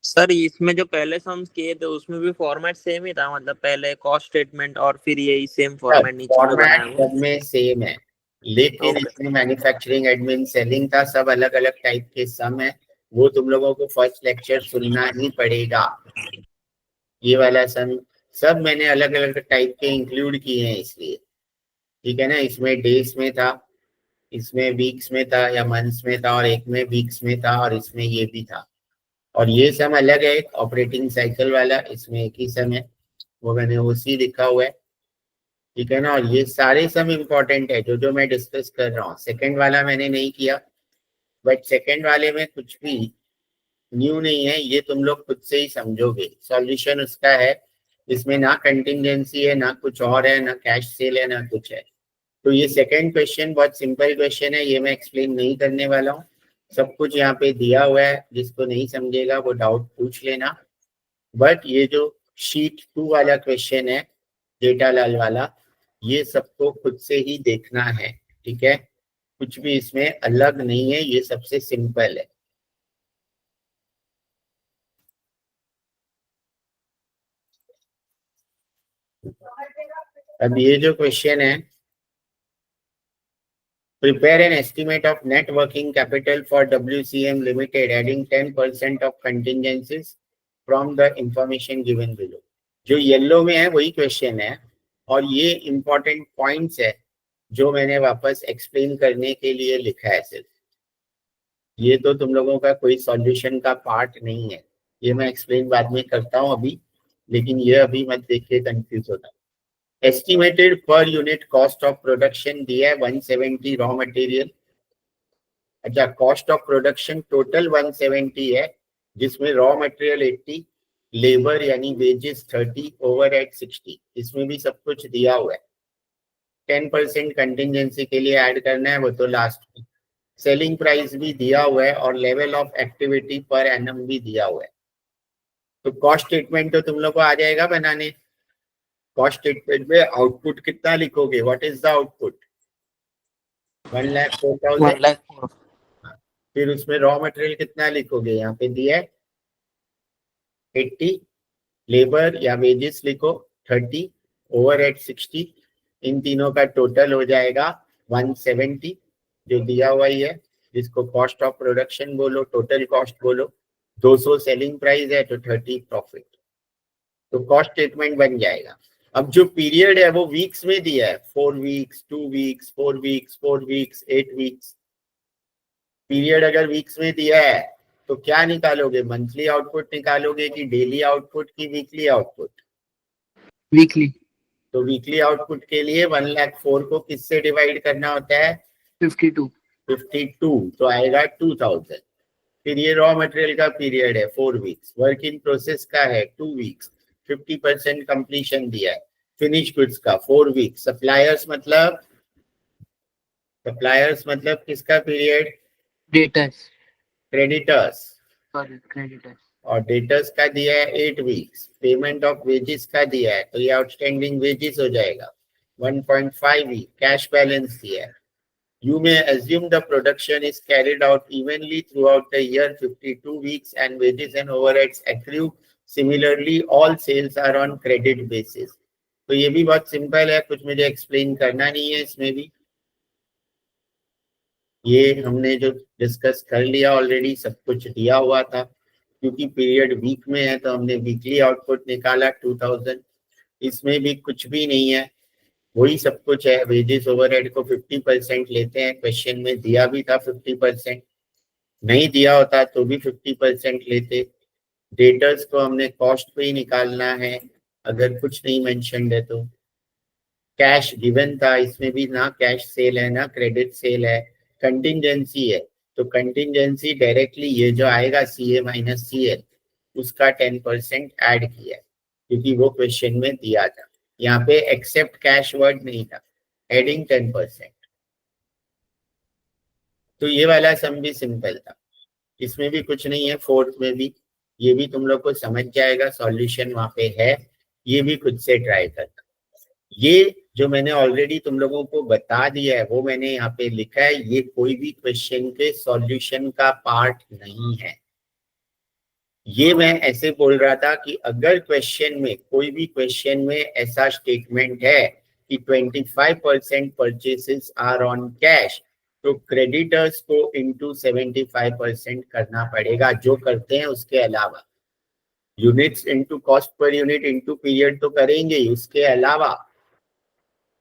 सर इसमें जो पहले सम्स किए थे उसमें भी फॉर्मेट सेम ही था, मतलब पहले कॉस्ट स्टेटमेंट और फिर यही सेम फॉर्मेट नीचे में बनाया फॉर्मेट हुआ। सब में सेम है, लेकिन Okay. इसमें मैन्युफैक्चरिंग, एडमिन, सेलिंग था, सब अलग अलग टाइप के सम है। वो तुम लोगों को फर्स्ट लेक्चर सुनना ही पड़ेगा। ये वाला सम सब मैंने अलग अलग टाइप के इंक्लूड किए हैं इसलिए, ठीक है ना। इसमें डेज में था, इसमें वीक्स में था या मंथ्स में था, और एक में वीक्स में था, और इसमें ये भी था। और ये सम अलग है, एक ऑपरेटिंग साइकिल वाला, इसमें एक ही सम है, वो मैंने उसी लिखा हुआ है, ठीक है ना। और ये सारे सम इम्पोर्टेंट है जो मैं डिस्कस कर रहा हूँ। सेकंड वाला मैंने नहीं किया, बट सेकंड वाले में कुछ भी न्यू नहीं है, ये तुम लोग खुद से ही समझोगे। सॉल्यूशन उसका है, इसमें ना कंटिंजेंसी है, ना कुछ और है, ना कैश सेल है, ना कुछ है। तो ये सेकंड क्वेश्चन बहुत सिंपल क्वेश्चन है, ये मैं एक्सप्लेन नहीं करने वाला हूँ, सब कुछ यहाँ पे दिया हुआ है, जिसको नहीं समझेगा वो डाउट पूछ लेना। बट ये जो शीट 2 वाला क्वेश्चन है, जेठालाल वाला, ये सबको खुद से ही देखना है, ठीक है। कुछ भी इसमें अलग नहीं है, ये सबसे सिंपल है। अब ये जो क्वेश्चन है, prepare an estimate of net working capital for WCM Limited adding 10% of contingencies from the information given below। जो येलो में है वही क्वेश्चन है, और ये इंपॉर्टेंट पॉइंट्स है जो मैंने वापस एक्सप्लेन करने के लिए लिखा है सिर्फ। ये तो तुम लोगों का कोई सॉल्यूशन का पार्ट नहीं है, ये मैं एक्सप्लेन बाद में करता हूँ अभी, लेकिन ये अभी मत देख के कंफ्यूज होता। Estimated per unit cost of production दिया है 170 रॉ मटेरियल। अच्छा, कॉस्ट ऑफ प्रोडक्शन टोटल 170 है, जिसमें रॉ मटेरियल 80, लेबर यानी वेजेस 30, ओवरहेड 60, इसमें भी सब कुछ दिया हुआ है। 10% कंटिजेंसी के लिए ऐड करना है, वो तो लास्ट में। सेलिंग प्राइस भी दिया हुआ है, और level of activity per annum भी दिया हुआ है। तो कॉस्ट स्टेटमेंट तो तुम लोग को आ जाएगा बनाने। कॉस्ट स्टेटमेंट में आउटपुट कितना लिखोगे? What is the output? 1,04,000। 1,04,000। फिर उसमें रॉ मटेरियल कितना लिखोगे? यहाँ पे दिया है 80, लेबर या वेजेस लिखो 30, ओवरहेड 60, इन तीनों का टोटल हो जाएगा 170 जो दिया हुआ ही है, जिसको कॉस्ट ऑफ प्रोडक्शन बोलो, टोटल कॉस्ट बोलो। 200 सेलिंग प्राइस है तो 30 प्रॉफिट, तो कॉस्ट स्टेटमेंट बन जाएगा। अब जो पीरियड है वो वीक्स में दिया है, 4 weeks, 2 weeks, 4 weeks, 4 weeks, 8 weeks. Period अगर वीक्स में दिया है तो क्या निकालोगे? मंथली आउटपुट निकालोगे कि डेली आउटपुट की वीकली आउटपुट? वीकली। तो वीकली आउटपुट के लिए 1,04,000 को किससे डिवाइड करना होता है? 52, तो आएगा 2000। फिर ये रॉ मटेरियल का पीरियड है 4 वीक्स, वर्क इन प्रोसेस का है 2 वीक्स, 50% कंप्लीशन दिया है। फिनिश गुड्स का 4 वीक्स। सप्लायर्स मतलब किसका period? Debtors. Creditors. Sorry, creditors. और डेटर्स का दिया है 8 वीक्स। पेमेंट ऑफ वेजेस का दिया है, तो ये आउटस्टैंडिंग वेजेस हो जाएगा 1.5 वीक। कैश बैलेंस दिया है। You may assume the production is carried out evenly throughout the year, 52 weeks, and wages and overheads accrue. Similarly, all sales are on credit basis. तो ये भी बहुत सिंपल है, कुछ मुझे एक्सप्लेन करना नहीं है इसमें भी। ये हमने जो डिस्कस कर लिया ऑलरेडी, सब कुछ दिया हुआ था। क्योंकि पीरियड वीक में है तो हमने वीकली आउटपुट निकाला 2000। इसमें भी कुछ भी नहीं है, वही सब कुछ है। वेजेस ओवरहेड को 50% लेते हैं, क्वेश्चन में दिया भी था 50%, नहीं दिया होता तो भी 50% लेते। डेटर्स को हमने कॉस्ट पे ही निकालना है अगर कुछ नहीं मेंशन्ड है तो। कैश गिवन था, इसमें भी ना कैश सेल है ना क्रेडिट सेल है, कंटिंजेंसी है, तो कंटिंजेंसी डायरेक्टली ये जो आएगा CA माइनस CL उसका 10% ऐड किया है, क्योंकि वो क्वेश्चन में दिया था। यहाँ पे एक्सेप्ट कैश वर्ड नहीं था, एडिंग 10%। तो ये वाला सम भी सिंपल था, इसमें भी कुछ नहीं है। फोर्थ में भी ये भी तुम लोग को समझ जाएगा, सॉल्यूशन वहां पे है, ये भी खुद से ट्राई करना। ये जो मैंने ऑलरेडी तुम लोगों को बता दिया है वो मैंने यहाँ पे लिखा है, ये कोई भी क्वेश्चन के सॉल्यूशन का पार्ट नहीं है। ये मैं ऐसे बोल रहा था कि अगर क्वेश्चन में, कोई भी क्वेश्चन में ऐसा स्टेटमेंट है कि 25% परचेसेस आर ऑन कैश, तो क्रेडिटर्स को इंटू 75% करना पड़ेगा, जो करते हैं उसके अलावा। Units into cost per unit into period तो करेंगे ही, उसके अलावा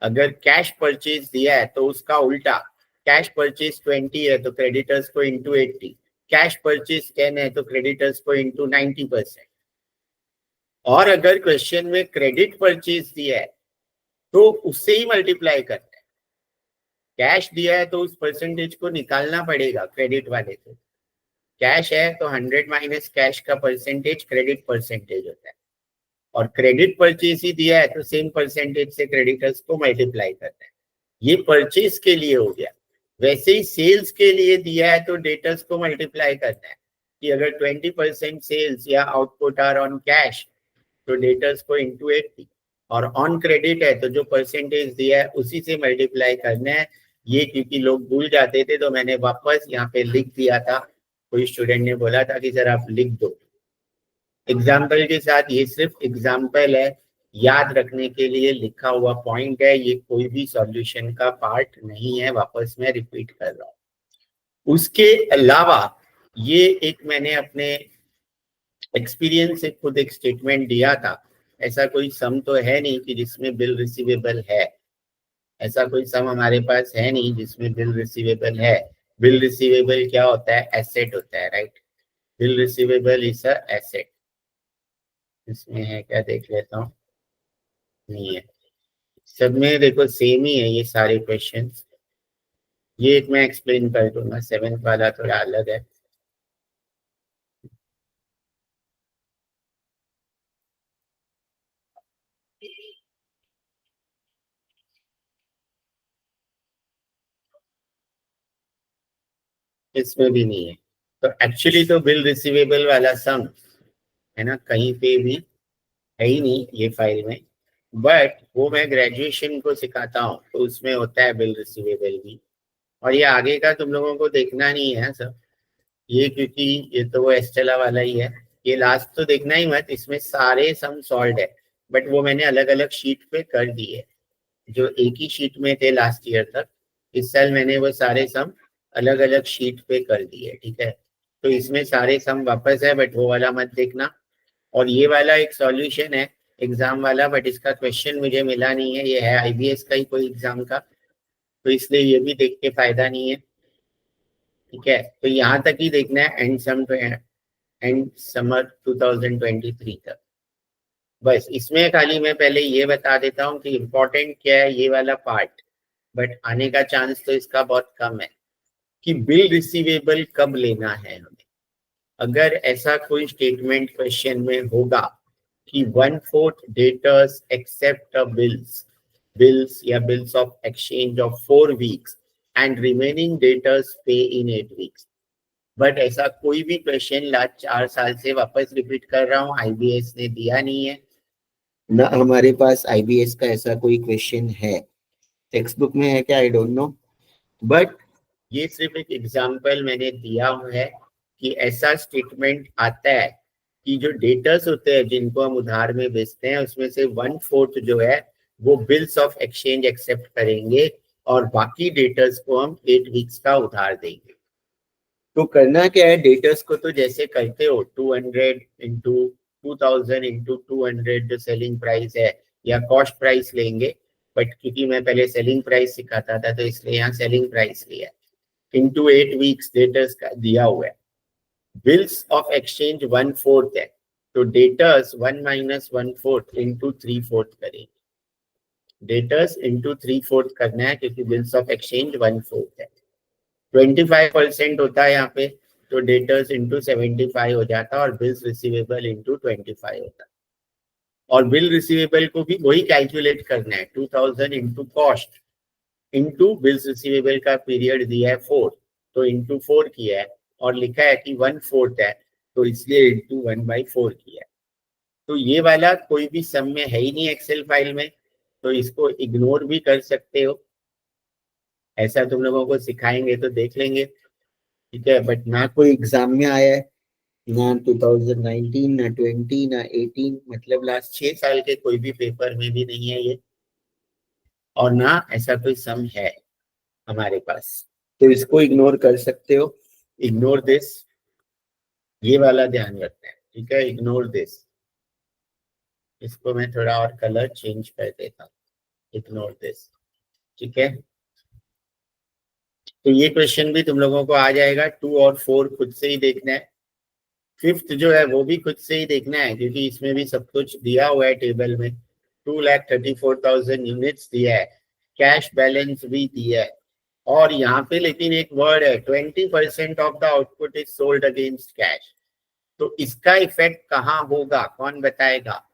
अगर कैश परचेज दिया है तो उसका उल्टा कैश परचेज 20 है तो क्रेडिटर्स को इंटू 80, कैश परचेज 10 है तो क्रेडिटर्स को इंटू 90%। और अगर क्वेश्चन में क्रेडिट परचेज दिया है तो उससे ही मल्टीप्लाई करना है। कैश दिया है तो उस परसेंटेज को निकालना पड़ेगा क्रेडिट वाले से। कैश है तो 100 माइनस कैश का परसेंटेज क्रेडिट परसेंटेज होता है, और क्रेडिट परचेज ही दिया है तो सेम परसेंटेज से क्रेडिटर्स को मल्टीप्लाई करना है। ये परचेज के लिए हो गया। वैसे ही सेल्स के लिए दिया है तो डेटर्स को मल्टीप्लाई करना है कि अगर 20% सेल्स या आउटपुट आर ऑन कैश तो डेटर्स को इंटू 80, और ऑन क्रेडिट है तो जो परसेंटेज दिया है उसी से मल्टीप्लाई करना है। ये क्योंकि लोग भूल जाते थे तो मैंने वापस यहाँ पे लिख दिया था। कोई स्टूडेंट ने बोला था कि सर आप लिख दो एग्जाम्पल के साथ। ये सिर्फ एग्जाम्पल है, याद रखने के लिए लिखा हुआ पॉइंट है, ये कोई भी सॉल्यूशन का पार्ट नहीं है। वापस मैं रिपीट कर रहा हूँ। उसके अलावा ये एक मैंने अपने एक्सपीरियंस से खुद एक स्टेटमेंट दिया था। ऐसा कोई सम तो है नहीं कि जिसमें बिल रिसीवेबल है, ऐसा कोई सम हमारे पास है नहीं जिसमें बिल रिसीवेबल है। बिल रिसीवेबल क्या होता है? एसेट होता है, right. Bill receivable is a asset. इसमें है क्या, देख लेता हूँ। नहीं है, सब में देखो सेम ही है ये सारे क्वेश्चंस। ये एक मैं एक्सप्लेन कर दूंगा, 7th वाला थोड़ा अलग है। इसमें भी नहीं है। तो एक्चुअली तो बिल रिसीवेबल वाला सम है ना, कहीं पे भी है ही नहीं ये फाइल में, बट वो मैं ग्रेजुएशन को सिखाता हूँ तो उसमें होता है बिल रिसीवेबल भी। और ये आगे का तुम लोगों को देखना नहीं है सब ये, क्योंकि ये तो वो एस्टेला वाला ही है। ये लास्ट तो देखना ही मत, इसमें सारे सम सॉल्व है, बट वो मैंने अलग अलग शीट पे कर दिए। जो एक ही शीट में थे लास्ट ईयर तक, इस साल मैंने वो सारे सम अलग अलग शीट पे कर दिए, ठीक है। तो इसमें सारे सम वापस है, बट वो वाला मत देखना। और ये वाला एक सॉल्यूशन है एग्जाम वाला, बट इसका क्वेश्चन मुझे मिला नहीं है। ये है आईबीएस का ही कोई एग्जाम का, तो इसलिए ये भी देख के फायदा नहीं है, ठीक है। तो यहाँ तक ही देखना है, एंड समर 2023 तक। बस इसमें खाली मैं पहले ये बता देता हूँ कि इम्पोर्टेंट क्या है ये वाला पार्ट, बट आने का चांस तो इसका बहुत कम है कि बिल रिसीवेबल कब लेना है हमें। अगर ऐसा कोई स्टेटमेंट क्वेश्चन में होगा कि 1/4 डेटर्स एक्सेप्ट बिल्स या bills of exchange of 4 weeks and remaining debtors पे इन 8 वीक्स, बट ऐसा कोई भी क्वेश्चन लास्ट 4 साल से, वापस रिपीट कर रहा हूँ, आईबीएस ने दिया नहीं है ना। हमारे पास आईबीएस का ऐसा कोई क्वेश्चन है, टेक्स्ट बुक में है क्या आई डोंट नो, बट ये सिर्फ एक एग्जांपल मैंने दिया हुआ है कि ऐसा स्टेटमेंट आता है कि जो डेटर्स होते हैं जिनको हम उधार में बेचते हैं उसमें से 1/4 जो है वो बिल्स ऑफ एक्सचेंज एक्सेप्ट करेंगे और बाकी डेटर्स को हम 8 वीक्स का उधार देंगे। तो करना क्या है, डेटर्स को तो जैसे करते हो 200 इंटू 2000 इंटू 200 जो सेलिंग प्राइस है या कॉस्ट प्राइस लेंगे, बट क्योंकि मैं पहले सेलिंग प्राइस सिखाता था तो इसलिए यहाँ सेलिंग प्राइस लिया, इंटू 8 वीक्स डेटर्स का दिया हुआ है। बिल्स ऑफ एक्सचेंज 1/4 है, तो डेटर्स 1 माइनस 1/4 इंटू 3/4 करेंगे। डेटर्स इंटू 3/4 करना है क्योंकि बिल्स ऑफ एक्सचेंज 1/4 है। 25% होता है यहाँ पे, तो डेटर्स इंटू 75 हो जाता है और बिल्स रिसीवेबल इंटू 25 होता है। और बिल रिसीवेबल को भी वही कैलकुलेट करना है, 2000 into cost into bills receivable का पीरियड दिया है 4, तो इंटू 4 किया है और लिखा है कि 1/4 है तो इसलिए इंटू 1/4 किया है। तो ये वाला कोई भी सम में है ही नहीं एक्सेल फाइल में, तो इसको इग्नोर भी कर सकते हो। ऐसा तुम लोगों को सिखाएंगे तो देख लेंगे, ठीक है। बट ना कोई एग्जाम में आया है, ना 2019, ना 20, ना 18, मतलब लास्ट 6 साल के कोई भी पेपर में भी नहीं है ये, और ना ऐसा कोई सम है हमारे पास, तो इसको इग्नोर कर सकते हो। इग्नोर दिस, ये वाला ध्यान रखना है, ठीक है। इग्नोर दिस, इसको मैं थोड़ा और कलर चेंज कर देता हूँ, इग्नोर दिस, ठीक है। तो ये क्वेश्चन भी तुम लोगों को आ जाएगा। 2 और 4 खुद से ही देखना है। 5th जो है वो भी खुद से ही देखना है, क्योंकि इसमें भी सब कुछ दिया हुआ है टेबल में। 2,34,000 यूनिट्स दिया है, कैश बैलेंस भी दिया है, और यहाँ पे लेकिन एक वर्ड है 20% of the output is sold against cash. तो इसका इफेक्ट कहाँ होगा, कौन बताएगा?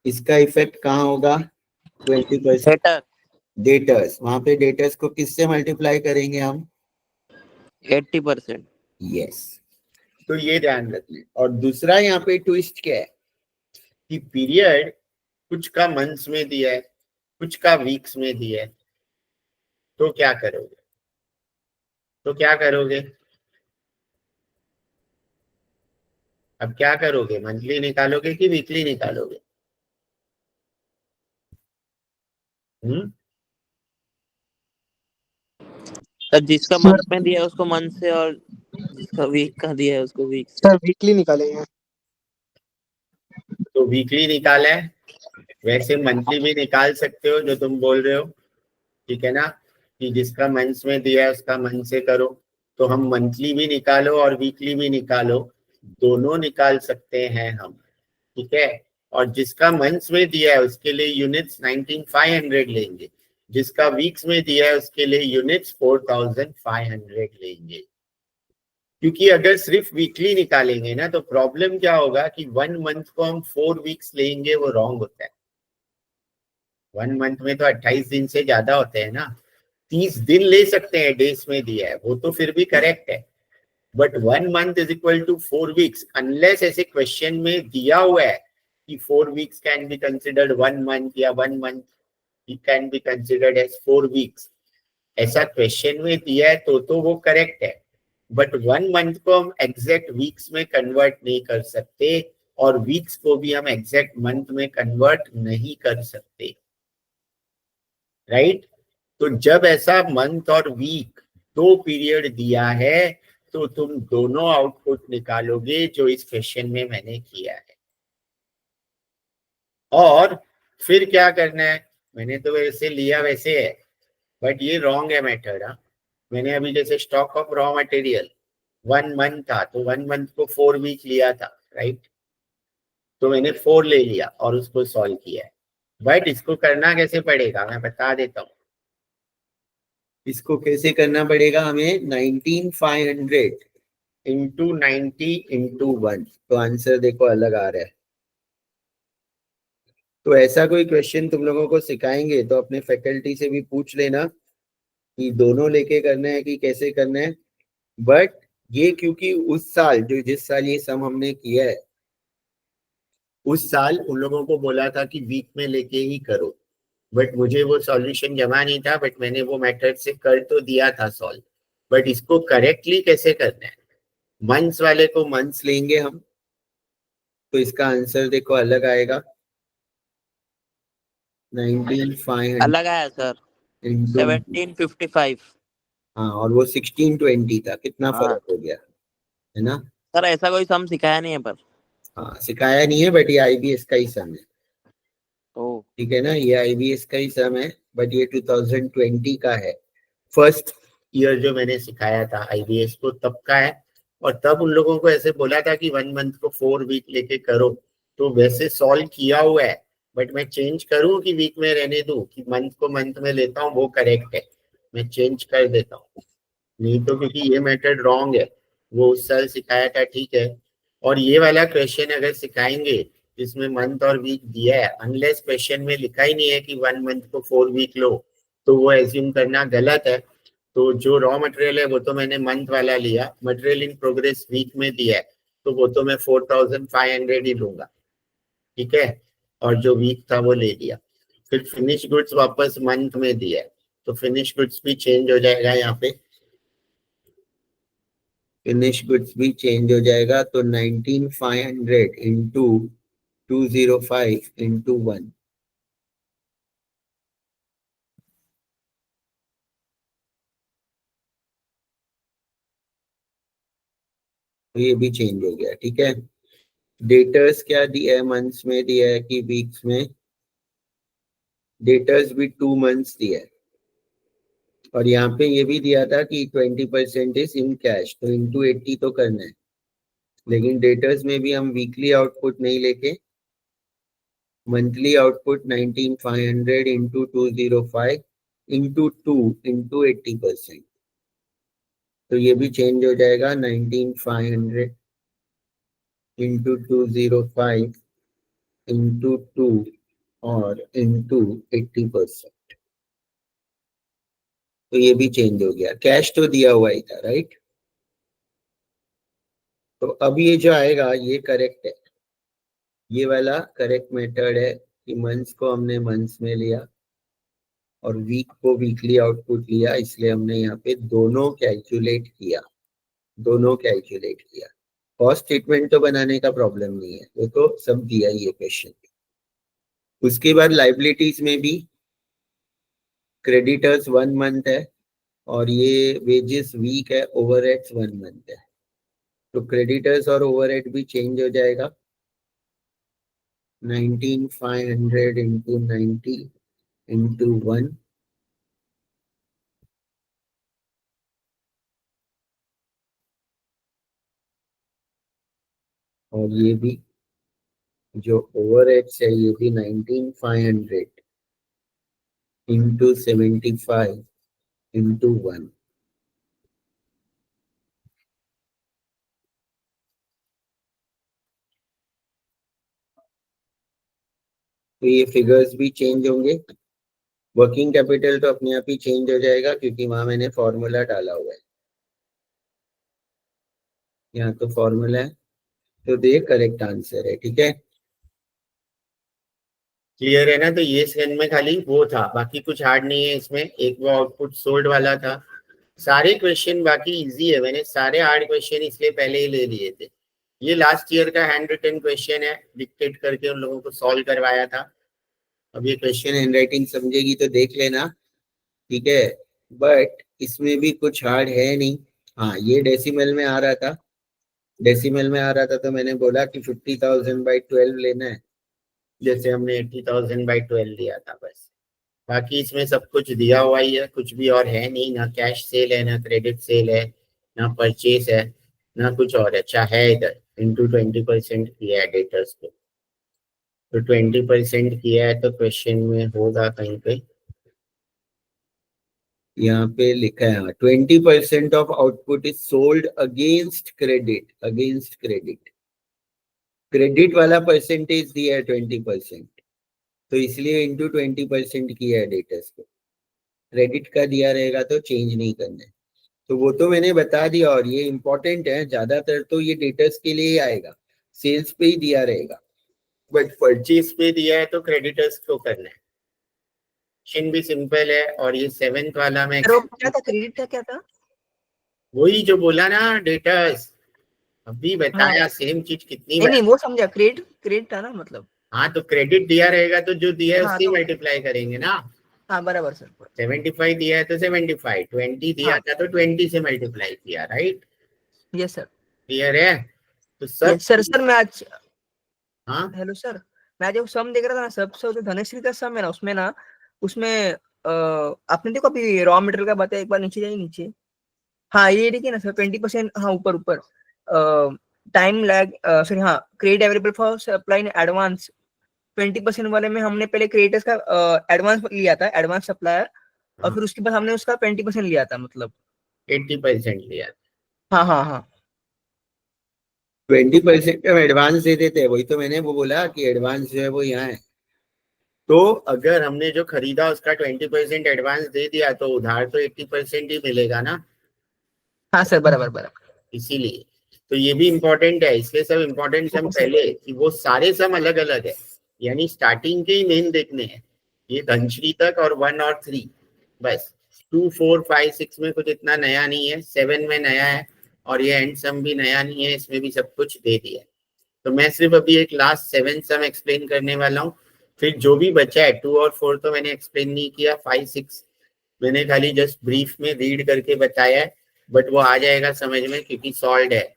इसका इफेक्ट कहाँ होगा? 20% डेटर डेटर्स, वहां पे डेटर्स को किससे मल्टीप्लाई करेंगे हम? 80%। यस, तो ये ध्यान रखना। और दूसरा यहाँ पे ट्विस्ट क्या है कि पीरियड कुछ का मंथ्स में दिया है, कुछ का वीक्स में दिया है। तो क्या करोगे? अब क्या करोगे? मंथली निकालोगे कि वीकली निकालोगे? सर जिसका सर मंथ में दिया है उसको मंथ से, और जिसका वीक का दिया है उसको वीक से। सर वीकली निकालेंगे। तो वीकली निकाला है, वैसे मंथली भी निकाल सकते हो जो तुम बोल रहे हो, ठीक है ना, कि जिसका मंथ्स में दिया है उसका मंथ से करो। तो हम मंथली भी निकालो और वीकली भी निकालो, दोनों निकाल सकते हैं हम, ठीक है। और जिसका मंथ्स में दिया है उसके लिए यूनिट्स 19,500 लेंगे, जिसका वीक्स में दिया है उसके लिए यूनिट्स 4,500 लेंगे। क्योंकि अगर सिर्फ वीकली निकालेंगे ना तो प्रॉब्लम क्या होगा कि 1 मंथ को हम 4 वीक्स लेंगे, वो रॉन्ग होता है। 1 मंथ में तो 28 दिन से ज्यादा होते हैं ना, 30 दिन ले सकते हैं, डेज में दिया है वो तो फिर भी करेक्ट है। But 1 month is equal to 4 weeks, unless ऐसे क्वेश्चन में दिया हुआ है कि 4 weeks can be considered 1 month, या 1 month can be considered as 4 weeks, ऐसा क्वेश्चन में दिया है तो वो करेक्ट है। बट 1 मंथ को हम एग्जैक्ट वीक्स में कन्वर्ट नहीं कर सकते, और वीक्स को भी हम एग्जैक्ट मंथ में कन्वर्ट नहीं कर सकते, राइट। तो जब ऐसा मंथ और वीक 2 पीरियड दिया है तो तुम दोनों आउटपुट निकालोगे जो इस क्वेश्चन में मैंने किया है। और फिर क्या करना है, मैंने तो वैसे लिया वैसे है, बट ये रॉन्ग है मेथड। मैंने अभी जैसे stock of raw material 1 month था, तो 1 मंथ को 4 वीक लिया था, राइट। तो मैंने 4 ले लिया और उसको सॉल्व किया है। बट इसको करना कैसे पड़ेगा मैं बता देता हूँ। इसको कैसे करना पड़ेगा हमें, 19,500 इंटू 90 इंटू 1, तो आंसर देखो अलग आ रहा है। तो ऐसा कोई क्वेश्चन तुम लोगों को सिखाएंगे तो अपने फैकल्टी से भी पूछ लेना कि दोनों लेके करना है कि कैसे करना है। बट ये क्योंकि उस साल जो जिस साल ये सम हमने किया है उस साल उन लोगों को बोला था कि वीक में लेके ही करो, बट मुझे वो सॉल्यूशन जमा नहीं था, बट मैंने वो मेथड से कर तो दिया था सॉल्व। बट इसको करेक्टली कैसे करना है, मंथ्स वाले को मंथ्स लेंगे हम, तो इसका आंसर देखो अलग आएगा। 19,500 अलग आया सर, इंटू, 1755। हाँ, और वो 1620 था, कितना हाँ फर्क हो गया है ना। सर, ऐसा कोई सम सिखाया नहीं है पर। हाँ सिखाया नहीं है, बट ये आईबीएस का ही सम है, ओ ठीक है ना, ये आईबीएस का ही सम है, बट ये 2020 का है। फर्स्ट ईयर जो मैंने सिखाया था आईबीएस को तब का है, और तब उन लोगों को ऐसे बोला था कि 1 मंथ को 4 वीक लेके करो, तो वैसे सॉल्व किया हुआ है। बट मैं चेंज करूं कि वीक में रहने दूं, कि मंथ को मंथ में लेता हूँ, वो करेक्ट है, मैं चेंज कर देता हूँ। नहीं तो क्योंकि ये मेथड रॉन्ग है, वो उस साल सिखाया था, ठीक है। और ये वाला क्वेश्चन अगर सिखाएंगे जिसमें मंथ और वीक दिया है, अनलेस क्वेश्चन में लिखा ही नहीं है कि 1 मंथ को 4 वीक लो, तो वो एज्यूम करना गलत है। तो जो रॉ मटेरियल है वो तो मैंने मंथ वाला लिया, मटेरियल इन प्रोग्रेस वीक में दिया है तो वो तो मैं 4,500 ही लूंगा, ठीक है। और जो वीक था वो ले लिया। फिर फिनिश गुड्स वापस मंथ में दिया है, तो फिनिश गुड्स भी चेंज हो जाएगा, यहाँ पे फिनिश गुड्स भी चेंज हो जाएगा। तो 19,500 इंटू 205 इंटू 1, तो ये भी चेंज हो गया, ठीक है। डेटर्स क्या दिया है, मंथ्स में दिया है कि वीक्स में? डेटर्स भी 2 मंथ्स दिया है, और यहाँ पे ये भी दिया था कि 20% इज इन कैश, तो इंटू 80 तो करना है। लेकिन डेटर्स में भी हम वीकली आउटपुट नहीं लेके monthly output 19500 into 205 into 2 into 80%, तो ये भी चेंज हो जाएगा 19500 इंटू 205 इंटू 2 और इंटू 80%, तो ये भी चेंज हो गया। कैश तो दिया हुआ ही था, राइट। तो अब ये जो आएगा ये करेक्ट है, ये वाला करेक्ट मेथड है कि मंथ्स को हमने मंथ्स में लिया और वीक को वीकली आउटपुट लिया, इसलिए हमने यहाँ पे दोनों कैलकुलेट किया, दोनों कैलकुलेट किया। कॉस्ट स्टेटमेंट तो बनाने का प्रॉब्लम नहीं है, वो तो सब दिया ही है क्वेश्चन में। उसके बाद लाइबिलिटीज में भी क्रेडिटर्स 1 मंथ है और ये वेजेस वीक है, ओवरहेड्स 1 मंथ है, तो क्रेडिटर्स और ओवरहेड भी चेंज हो जाएगा। 19500 इंटू 90 इंटू 1, और ये भी जो ओवरहेड्स है ये भी 19500 इंटू 75 इंटू 1। तो ये फिगर्स भी चेंज होंगे। वर्किंग कैपिटल तो अपने आप ही चेंज हो जाएगा क्योंकि वहां मैंने फॉर्मूला डाला हुआ है, यहाँ तो फॉर्मूला है, तो ये करेक्ट आंसर है। ठीक है, क्लियर है ना। तो ये सेकंड में खाली वो था, बाकी कुछ हार्ड नहीं है इसमें। एक वो आउटपुट सोल्ड वाला था। सारे क्वेश्चन बाकी इजी है, मैंने सारे हार्ड क्वेश्चन इसलिए पहले ही ले लिए थे। ये लास्ट ईयर का हैंड रिटन क्वेश्चन है, डिक्टेट करके उन लोगों को सॉल्व करवाया था। अब ये क्वेश्चन हैंड राइटिंग समझेगी तो देख लेना, ठीक है। बट इसमें भी कुछ हार्ड है नहीं। हाँ, ये डेसिमल में आ रहा था, डेसिमल में आ रहा था तो मैंने बोला कि 50,000 बाई 12 लेना है, जैसे हमने 80,000 बाई 12 लिया था बस। बाकी इसमें सब कुछ दिया हुआ ही है, कुछ भी और है नहीं, ना कैश सेल है, ना क्रेडिट सेल है, ना परचेज है, ना कुछ और। अच्छा है इधर इंटू 20% किया है डेटर्स को, तो 20% किया है तो क्वेश्चन में होगा कहीं पे, यहाँ पे लिखा है 20% of output is sold against credit, against credit. Credit वाला परसेंटेज दिया है 20%, तो इसलिए इंटू 20% किया है डेटर्स को। क्रेडिट का दिया रहेगा तो चेंज नहीं करना है, तो वो तो मैंने बता दिया। और ये इंपॉर्टेंट है, ज्यादातर तो ये डेटर्स के लिए ही आएगा, सेल्स पे ही दिया रहेगा, बट परचेज पे दिया है तो क्रेडिटर्स को करना है। क्वेश्चन भी सिंपल है। और ये 7th वाला में सर वो क्या था, क्रेडिट का क्या था? वही जो बोला ना, डेटर्स अभी बताया, हाँ सेम चीज कितनी नहीं बार। नहीं, वो समझा, क्रेडिट क्रेडिट था ना मतलब। हाँ, तो क्रेडिट दिया रहेगा तो जो दिया है हाँ उससे तो मल्टीप्लाई करेंगे ना। हाँ बराबर सर। 75 दिया है तो 75, 20 दिया हाँ था तो 20 से मल्टीप्लाई किया, राइट। Yes sir. क्लियर है, तो सब। Yes sir. सर मैं आज, हाँ, हेलो सर, मैं जो सम देख रहा था ना, सबसे जो धनश्री का सम है ना, उसमें ना, उसमें आपने देखो अभी रॉ मटेरियल का बताया, एक बार नीचे जाइए नीचे। हाँ ये देखिए ना सर, 20%, हाँ ऊपर ऊपर टाइम लैग, सॉरी हाँ, credit available for supply in advance. 20% वाले में हमने पहले क्रिएटर्स का एडवांस लिया था, एडवांस सप्लायर, और फिर उसके बाद हमने उसका 20% लिया था मतलब। 80% लिया, हाँ हाँ हाँ 20% हम एडवांस दे देते हैं। वही तो मैंने वो बोला कि एडवांस जो है वो यहाँ है। तो अगर हमने जो खरीदा उसका 20% एडवांस दे दिया तो उधार तो 80% ही मिलेगा ना, हाँ सर, बराबर बराबर। इसीलिए। तो ये भी इम्पोर्टेंट है, इसलिए सब इम्पोर्टेंट सम पहले, कि वो सारे सम अलग अलग है, यानी स्टार्टिंग के ही मेन देखने हैं, ये धनश्री तक और 1 और 3 बस। 2, 4, 5, 6 में कुछ इतना नया नहीं है, 7 में नया है, और ये एंड सम भी नया नहीं है, इसमें भी सब कुछ दे दिया है। तो मैं सिर्फ अभी एक लास्ट 7 सम एक्सप्लेन करने वाला हूँ, फिर जो भी बचा है 2 और 4 तो मैंने एक्सप्लेन नहीं किया, 5, 6 मैंने खाली जस्ट ब्रीफ में रीड करके बताया है, बट वो आ जाएगा समझ में क्योंकि सॉल्व है।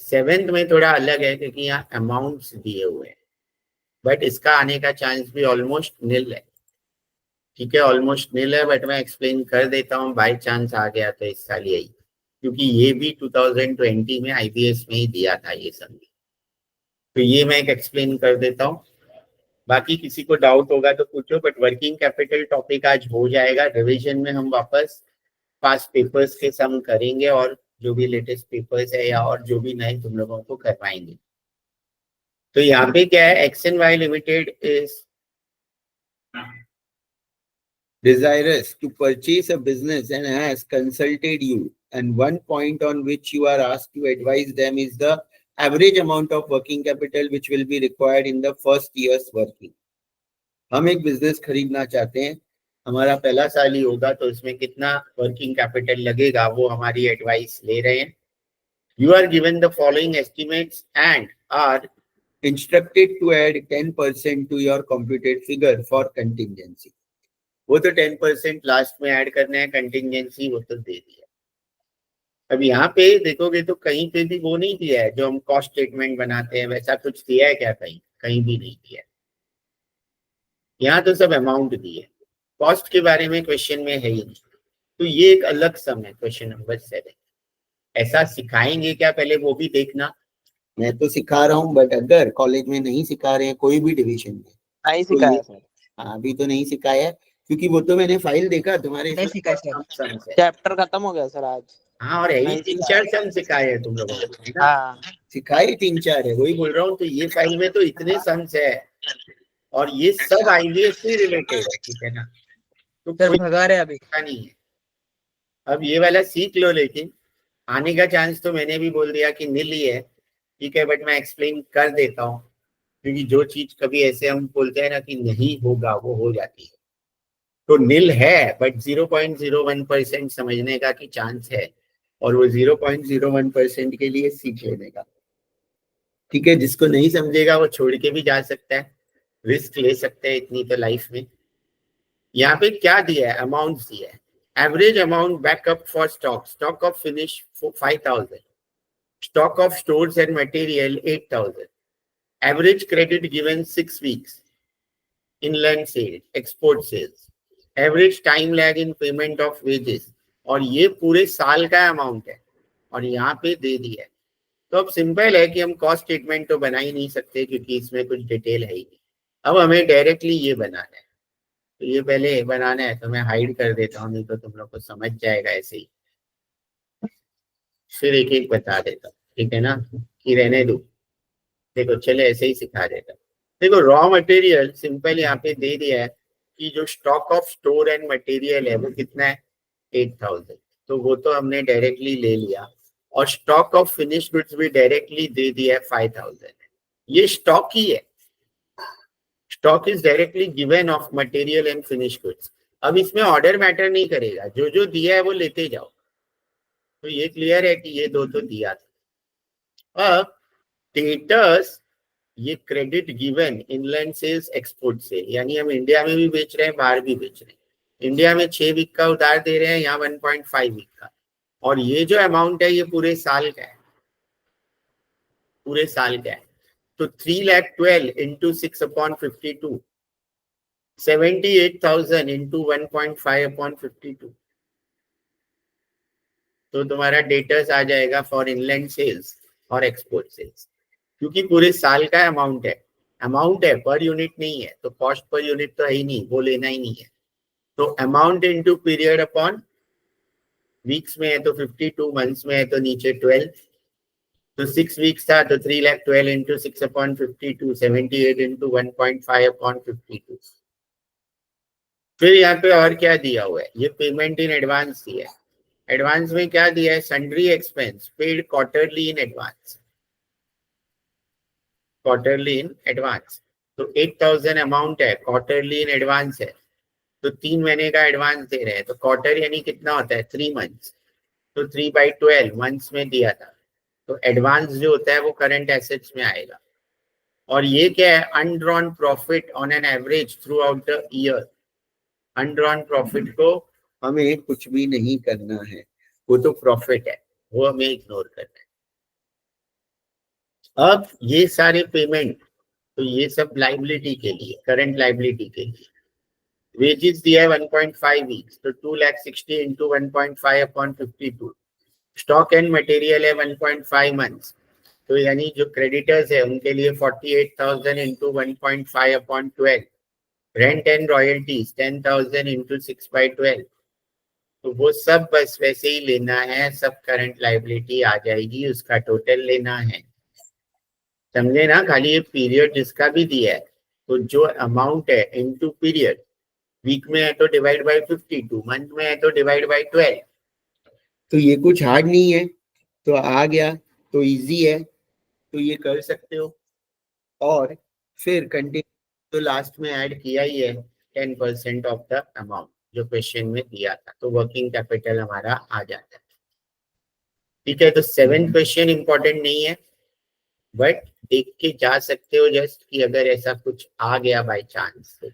7th में थोड़ा अलग है क्योंकि यहाँ अमाउंट्स दिए हुए हैं, बट इसका आने का चांस भी ऑलमोस्ट निल है। ठीक है, ऑलमोस्ट नील है, बट मैं एक्सप्लेन कर देता हूँ, बाय चांस आ गया तो इस साल यही, क्योंकि ये भी 2020 में IBS में ही दिया था ये सब। तो ये मैं एक एक्सप्लेन कर देता हूँ, बाकी किसी को डाउट होगा तो पूछो, बट वर्किंग कैपिटल टॉपिक आज हो जाएगा। रिवीजन में हम वापस पास्ट पेपर्स के सम करेंगे और जो भी लेटेस्ट पेपर्स है या और जो भी नए तुम लोगों को करवाएंगे। तो यहाँ पे क्या है, X and Y limited is desirous to purchase a business and has consulted you, and one point on which you are asked to advise them is the average amount of working capital which will be required in the first year's working. हम एक business खरीदना चाहते हैं, हमारा पहला साल ही होगा, तो इसमें कितना वर्किंग कैपिटल लगेगा वो हमारी एडवाइस ले रहे हैं। You are given the following estimates and are instructed to add 10% to your computed figure for contingency. वो तो 10% लास्ट में ऐड करना है, कंटिंजेंसी वो तो दे दिया। अब यहाँ पे देखोगे तो कहीं पे भी वो नहीं दिया है, जो हम कॉस्ट स्टेटमेंट बनाते हैं वैसा कुछ दिया है क्या? कहीं कहीं भी नहीं दिया है। यहाँ तो सब अमाउंट दिए, कॉस्ट के बारे में क्वेश्चन में है ही नहीं। तो ये एक अलग सम है, क्वेश्चन नंबर 7। ऐसा सिखाएंगे क्या पहले वो भी देखना। मैं तो सिखा रहा हूँ, बट अगर कॉलेज में नहीं सिखा रहे हैं कोई भी डिवीजन में, नहीं सिखाया सर, अभी तो नहीं सिखाया, क्योंकि वो तो मैंने फाइल देखा तुम्हारे नहीं सिखाया सर, चैप्टर खत्म हो गया सर आज। हाँ, और यही नहीं 3-4 सम सिखाए हैं तुम लोगों को, है ना? हाँ सिखाए 3-4 है, वही बोल रहा हूँ। तो ये फाइल में तो इतने सम्स है और ये सब IBS से रिलेटेड है, ठीक है ना? तो सर कोई भगा रहे अभी। नहीं है। अब ये वाला सीख लो, लेकिन आने का चांस तो मैंने भी बोल दिया कि नील ही है, ठीक है, बट मैं एक्सप्लेन कर देता हूँ, क्योंकि जो चीज कभी ऐसे हम बोलते हैं ना कि नहीं होगा, वो हो जाती है। तो नील है, बट 0.01% समझने का कि चांस है, और वो 0.01% के लिए सीख लेने का, ठीक है। जिसको नहीं समझेगा वो छोड़ के भी जा सकता है, रिस्क ले सकते हैं इतनी तो लाइफ में। यहाँ पे क्या दिया है, अमाउंट दिया है। Average amount backup for stock, stock of finish 5,000, stock of stores and material 8,000, average credit given 6 weeks, inland sale, export sales, average time lag in payment of wages, और ये पूरे साल का अमाउंट है और यहाँ पे दे दिया है। तो अब सिंपल है कि हम कॉस्ट स्टेटमेंट तो बना ही नहीं सकते, क्योंकि इसमें कुछ डिटेल है ही नहीं। अब हमें डायरेक्टली ये बनाना है, तो ये पहले बनाना है, तो मैं हाइड कर देता हूँ, नहीं तो तुम लोग को समझ जाएगा ऐसे ही। फिर एक एक बता देता हूँ, ठीक है ना, कि रहने दो। देखो चले ऐसे ही सिखा देता हूँ। देखो रॉ मटेरियल सिंपल यहाँ पे दे दिया है कि जो stock of store and material है वो कितना है, 8,000, तो वो तो हमने डायरेक्टली ले लिया। और स्टॉक ऑफ फिनिश गुड्स भी डायरेक्टली दे दिया है 5,000, ये स्टॉक ही है। Stock is directly given of material and finish goods. अब इसमें ऑर्डर मैटर नहीं करेगा, जो जो दिया है वो लेते जाओ। तो ये क्लियर है कि ये दो तो दिया था। अब स्टेटस, ये credit given inland sales, export sale, यानी हम इंडिया में भी बेच रहे हैं, बाहर भी बेच रहे हैं। इंडिया में 6 वीक का उधार दे रहे हैं, यहाँ 1.5 वीक का। और ये जो अमाउंट है ये पूरे साल का है, पूरे साल का है। तो 3,12,000 इंटू 6/52, 78,000 इंटू 1.5/52, तो तुम्हारा डेटर्स आ जाएगा फॉर इनलैंड सेल्स और एक्सपोर्ट सेल्स, क्योंकि पूरे साल का अमाउंट है। अमाउंट है, पर यूनिट नहीं है, तो कॉस्ट पर यूनिट तो है ही नहीं, वो लेना ही नहीं है। तो amount into period upon weeks में है तो 52, मंथ्स में है तो नीचे 12। तो 6 वीक्स था तो 3,12,000 इंटू 6/52, 78 इंटू 1.5/52। फिर यहाँ पे और क्या दिया हुआ है, ये पेमेंट इन एडवांस दिया है। एडवांस में क्या दिया है, sundry expense paid quarterly in advance, quarterly in advance. तो 8,000 अमाउंट है, क्वार्टरली इन एडवांस है, तो 3 महीने का एडवांस दे रहे हैं। तो क्वार्टर यानी कितना होता है, 3 months, तो 3/12 मंथ्स में दिया था। तो एडवांस जो होता है वो करंट एसेट्स में आएगा। और ये क्या है, undrawn profit on an average throughout the year. Undrawn profit को हमें कुछ भी नहीं करना है, वो तो प्रॉफिट है, वो हमें इग्नोर करना है। अब ये सारे पेमेंट, तो ये सब लाइबिलिटी के लिए, करंट लाइबिलिटी के लिए। वेजेस दिया है 1.5 वीक्स, तो 2,60,000 into 1.5 upon 52। Stock and material है 1.5 मंथ्स, तो यानी जो क्रेडिटर्स है उनके लिए 48,000 into 1.5 upon 12। Rent and royalties 10,000 into 6/12। तो वो सब बस वैसे ही लेना है, सब करंट लाइबिलिटी आ जाएगी, उसका टोटल लेना है, समझे ना। खाली ये पीरियड जिसका भी दिया है, तो जो अमाउंट है इनटू पीरियड, वीक में है तो डिवाइड बाय 52, मंथ में है तो डिवाइड बाय 12। तो ये कुछ हार्ड नहीं है, तो आ गया तो इजी है, तो ये कर सकते हो। और फिर कंटिन्यू तो लास्ट में ऐड किया ही है 10% ऑफ द अमाउंट जो क्वेश्चन में दिया था, तो वर्किंग कैपिटल हमारा आ जाता है। ठीक है, तो 7 क्वेश्चन इंपॉर्टेंट नहीं है, बट देख के जा सकते हो जस्ट कि अगर ऐसा कुछ आ गया बाय चांस तो।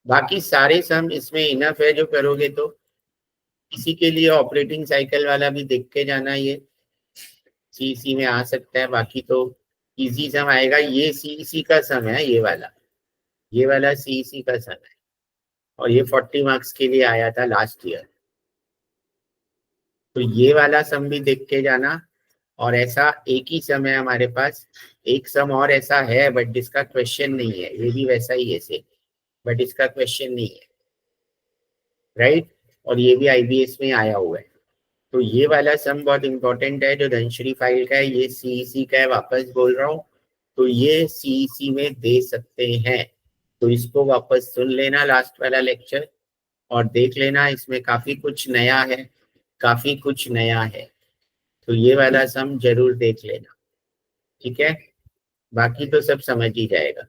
बाकी सारे सम इसमें इनफ है जो करोगे, तो इसी के लिए ऑपरेटिंग साइकिल वाला भी देख के जाना, ये सीईसी में आ सकता है। बाकी तो इजी सम आएगा, ये सीईसी का सम है, ये वाला सीईसी का सम है, और ये 40 मार्क्स के लिए आया था लास्ट ईयर। तो ये वाला सम भी देख के जाना। और ऐसा एक ही सम है हमारे पास, एक सम और ऐसा है बट जिसका क्वेश्चन नहीं है, ये भी वैसा ही ऐसे, बट इसका क्वेश्चन नहीं है, राइट। और ये भी आईबीएस में आया हुआ है। तो ये वाला सम बहुत इंपॉर्टेंट है जो धनश्री फाइल का है, ये सीईसी का है, वापस बोल रहा हूँ। तो ये सीईसी में दे सकते हैं, तो इसको वापस सुन लेना लास्ट वाला लेक्चर और देख लेना, इसमें काफी कुछ नया है, काफी कुछ नया है। तो ये वाला सम जरूर देख लेना, ठीक है। बाकी तो सब समझ ही जाएगा।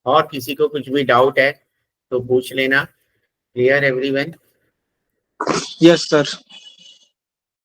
और किसी को कुछ भी डाउट है तो पूछ लेना। Clear everyone? Yes sir.